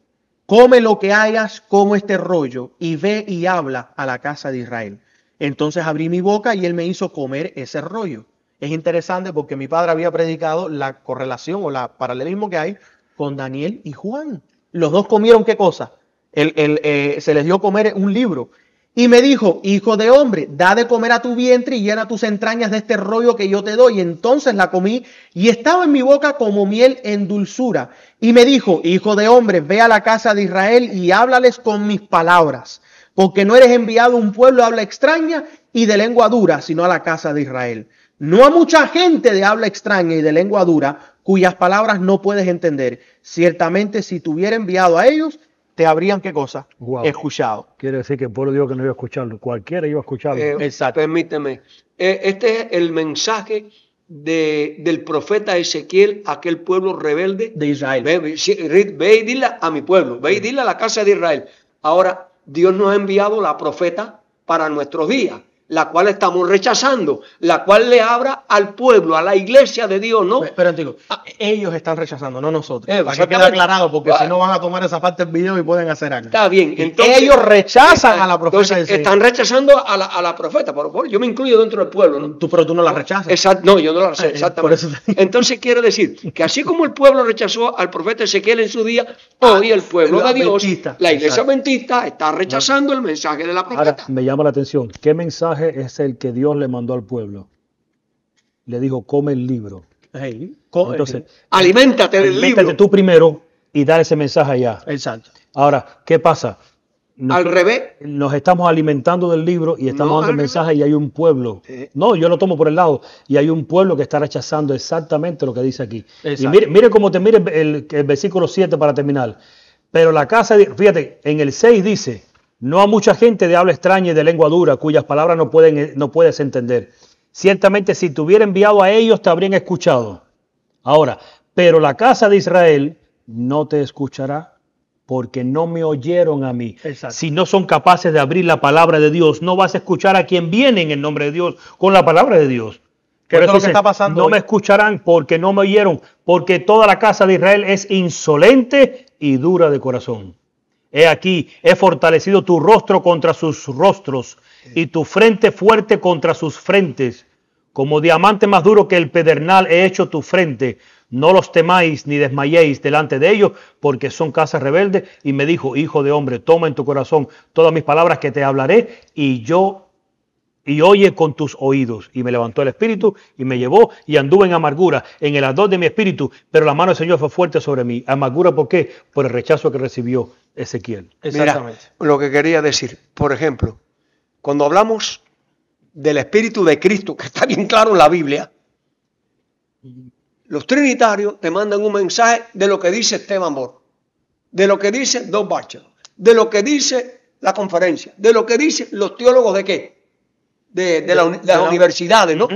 come lo que hayas como este rollo y ve y habla a la casa de Israel. Entonces abrí mi boca y él me hizo comer ese rollo. Es interesante porque mi padre había predicado la correlación o la paralelismo que hay con Daniel y Juan. Los dos comieron ¿qué cosa? Se les dio comer un libro. Y me dijo: hijo de hombre, da de comer a tu vientre y llena tus entrañas de este rollo que yo te doy. Y entonces la comí y estaba en mi boca como miel en dulzura. Y me dijo: hijo de hombre, ve a la casa de Israel y háblales con mis palabras, porque no eres enviado a un pueblo de habla extraña y de lengua dura, sino a la casa de Israel. No a mucha gente de habla extraña y de lengua dura, cuyas palabras no puedes entender. Ciertamente, si te hubiera enviado a ellos, te habrían, ¿qué cosa? Wow. Escuchado. Quiere decir que el pueblo dijo que no iba a escucharlo. Cualquiera iba a escucharlo. Exacto. Permíteme. Este es el mensaje del profeta Ezequiel a aquel pueblo rebelde De Israel. Ve y dile a mi pueblo, ve y dile a la casa de Israel. Ahora, Dios nos ha enviado la profeta para nuestros días, la cual estamos rechazando, la cual le abra al pueblo, a la iglesia de Dios, ¿no? Pero digo, ellos están rechazando, no nosotros. Para que quede exactamente. aclarado, porque si no van a tomar esa parte del video y pueden hacer algo. Está bien. Entonces, ellos rechazan a la profeta. Entonces, están rechazando a la profeta. Por favor, yo me incluyo dentro del pueblo, ¿no? Pero tú no la rechazas. Exacto, no, yo no la rechazo, exactamente. Por eso Entonces quiere decir que así como el pueblo rechazó al profeta Ezequiel en su día, hoy el pueblo de Dios, la iglesia adventista, está rechazando el mensaje de la profeta. Ahora, me llama la atención. ¿Qué mensaje es el que Dios le mandó al pueblo? Le dijo: come el libro. Entonces, aliméntate del libro. tú primero y dar ese mensaje allá. Exacto. Ahora, ¿qué pasa? Al revés. Nos estamos alimentando del libro y estamos dando el mensaje, y hay un pueblo. Sí. No, yo lo tomo por el lado. Y hay un pueblo que está rechazando exactamente lo que dice aquí. Exacto. Y mire cómo te mire el versículo 7 para terminar. Pero la casa, fíjate, en el 6 dice: no a mucha gente de habla extraña y de lengua dura, cuyas palabras no puedes entender. Ciertamente, si te hubiera enviado a ellos, te habrían escuchado. Ahora, pero la casa de Israel no te escuchará, porque no me oyeron a mí. Exacto. Si no son capaces de abrir la palabra de Dios, no vas a escuchar a quien viene en el nombre de Dios con la palabra de Dios. ¿Qué Por es lo eso que dice, está pasando no hoy? me escucharán porque no me oyeron, porque toda la casa de Israel es insolente y dura de corazón. He aquí, he fortalecido tu rostro contra sus rostros y tu frente fuerte contra sus frentes. Como diamante más duro que el pedernal he hecho tu frente. No los temáis ni desmayéis delante de ellos, porque son casas rebeldes. Y me dijo, hijo de hombre, toma en tu corazón todas mis palabras que te hablaré, y oye con tus oídos. Y me levantó el espíritu y me llevó, y anduve en amargura, en el ardor de mi espíritu, pero la mano del Señor fue fuerte sobre mí. ¿Amargura por qué? Por el rechazo que recibió Ezequiel. Exactamente. Mira, lo que quería decir, por ejemplo, cuando hablamos del Espíritu de Cristo, que está bien claro en la Biblia, los trinitarios te mandan un mensaje de lo que dice Esteban Bor, de lo que dice Don Bachelor, de lo que dice la conferencia, de lo que dicen los teólogos de qué, de las universidades, ¿no?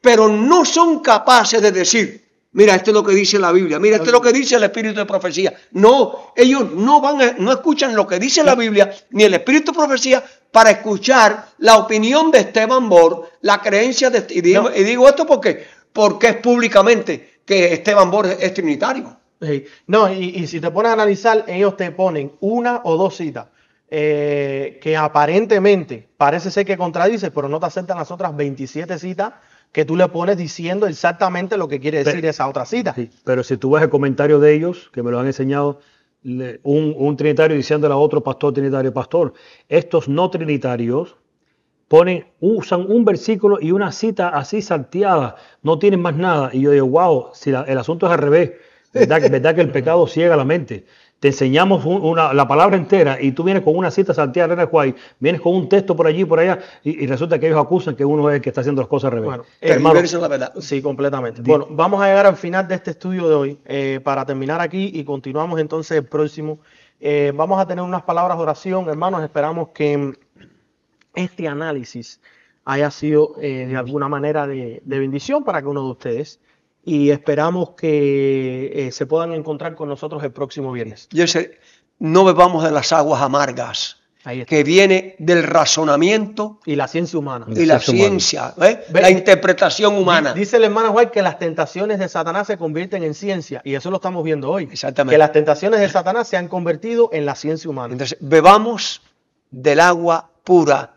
Pero no son capaces de decir, mira, esto es lo que dice la Biblia, mira, esto es lo que dice el Espíritu de profecía. No, ellos no escuchan lo que dice la Biblia, ni el Espíritu de profecía, para escuchar la opinión de Esteban Bor, la creencia de... Y digo esto porque es públicamente que Esteban Bor es trinitario. Sí. No, y si te pones a analizar, ellos te ponen una o dos citas que aparentemente parece ser que contradice, pero no te aceptan las otras 27 citas que tú le pones diciendo exactamente lo que quiere decir esa otra cita. Sí, pero si tú ves el comentario de ellos, que me lo han enseñado, un trinitario diciéndole a otro pastor trinitario, pastor, estos no trinitarios usan un versículo y una cita así salteada, no tienen más nada. Y yo digo, wow, si el asunto es al revés, ¿verdad que el pecado ciega la mente? Te enseñamos la palabra entera y tú vienes con una cita salteada, René White, vienes con un texto por allí y por allá, y resulta que ellos acusan que uno es el que está haciendo las cosas al revés. Bueno, hermano, eso es la verdad. Sí, completamente. Bueno, vamos a llegar al final de este estudio de hoy para terminar aquí y continuamos entonces el próximo. Vamos a tener unas palabras de oración, hermanos. Esperamos que este análisis haya sido de alguna manera de bendición para cada uno de ustedes. Y esperamos que se puedan encontrar con nosotros el próximo viernes. No bebamos de las aguas amargas, que viene del razonamiento y la ciencia humana. Y la ciencia, la interpretación humana. Dice el hermano White que las tentaciones de Satanás se convierten en ciencia, y eso lo estamos viendo hoy. Exactamente. Que las tentaciones de Satanás se han convertido en la ciencia humana. Entonces, bebamos del agua pura.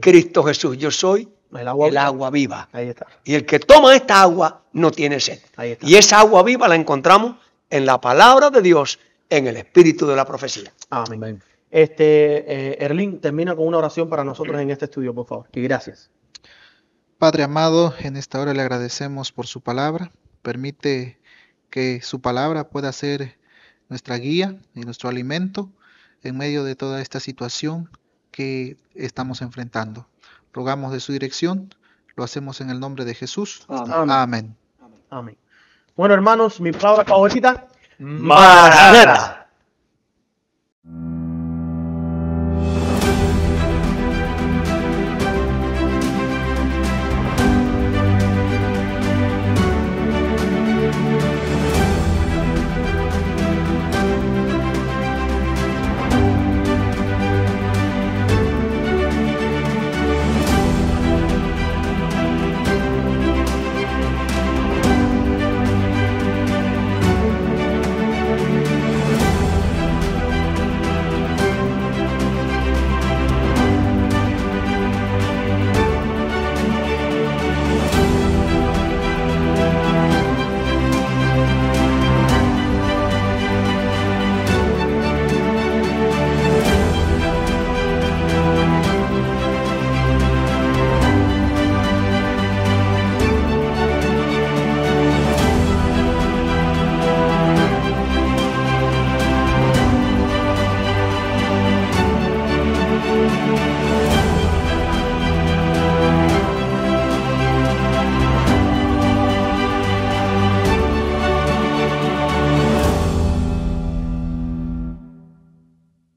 Cristo Jesús, yo soy el agua viva. Ahí está. Y el que toma esta agua no tiene sed. Ahí está. Y esa agua viva la encontramos en la palabra de Dios, en el espíritu de la profecía. Amén. Erlín, termina con una oración para nosotros en este estudio, por favor. Y gracias. Padre amado, en esta hora le agradecemos por su palabra. Permite que su palabra pueda ser nuestra guía y nuestro alimento en medio de toda esta situación que estamos enfrentando. Rogamos de su dirección, lo hacemos en el nombre de Jesús. Amén. Amén. Bueno, hermanos, mi palabra favorita. Maranata.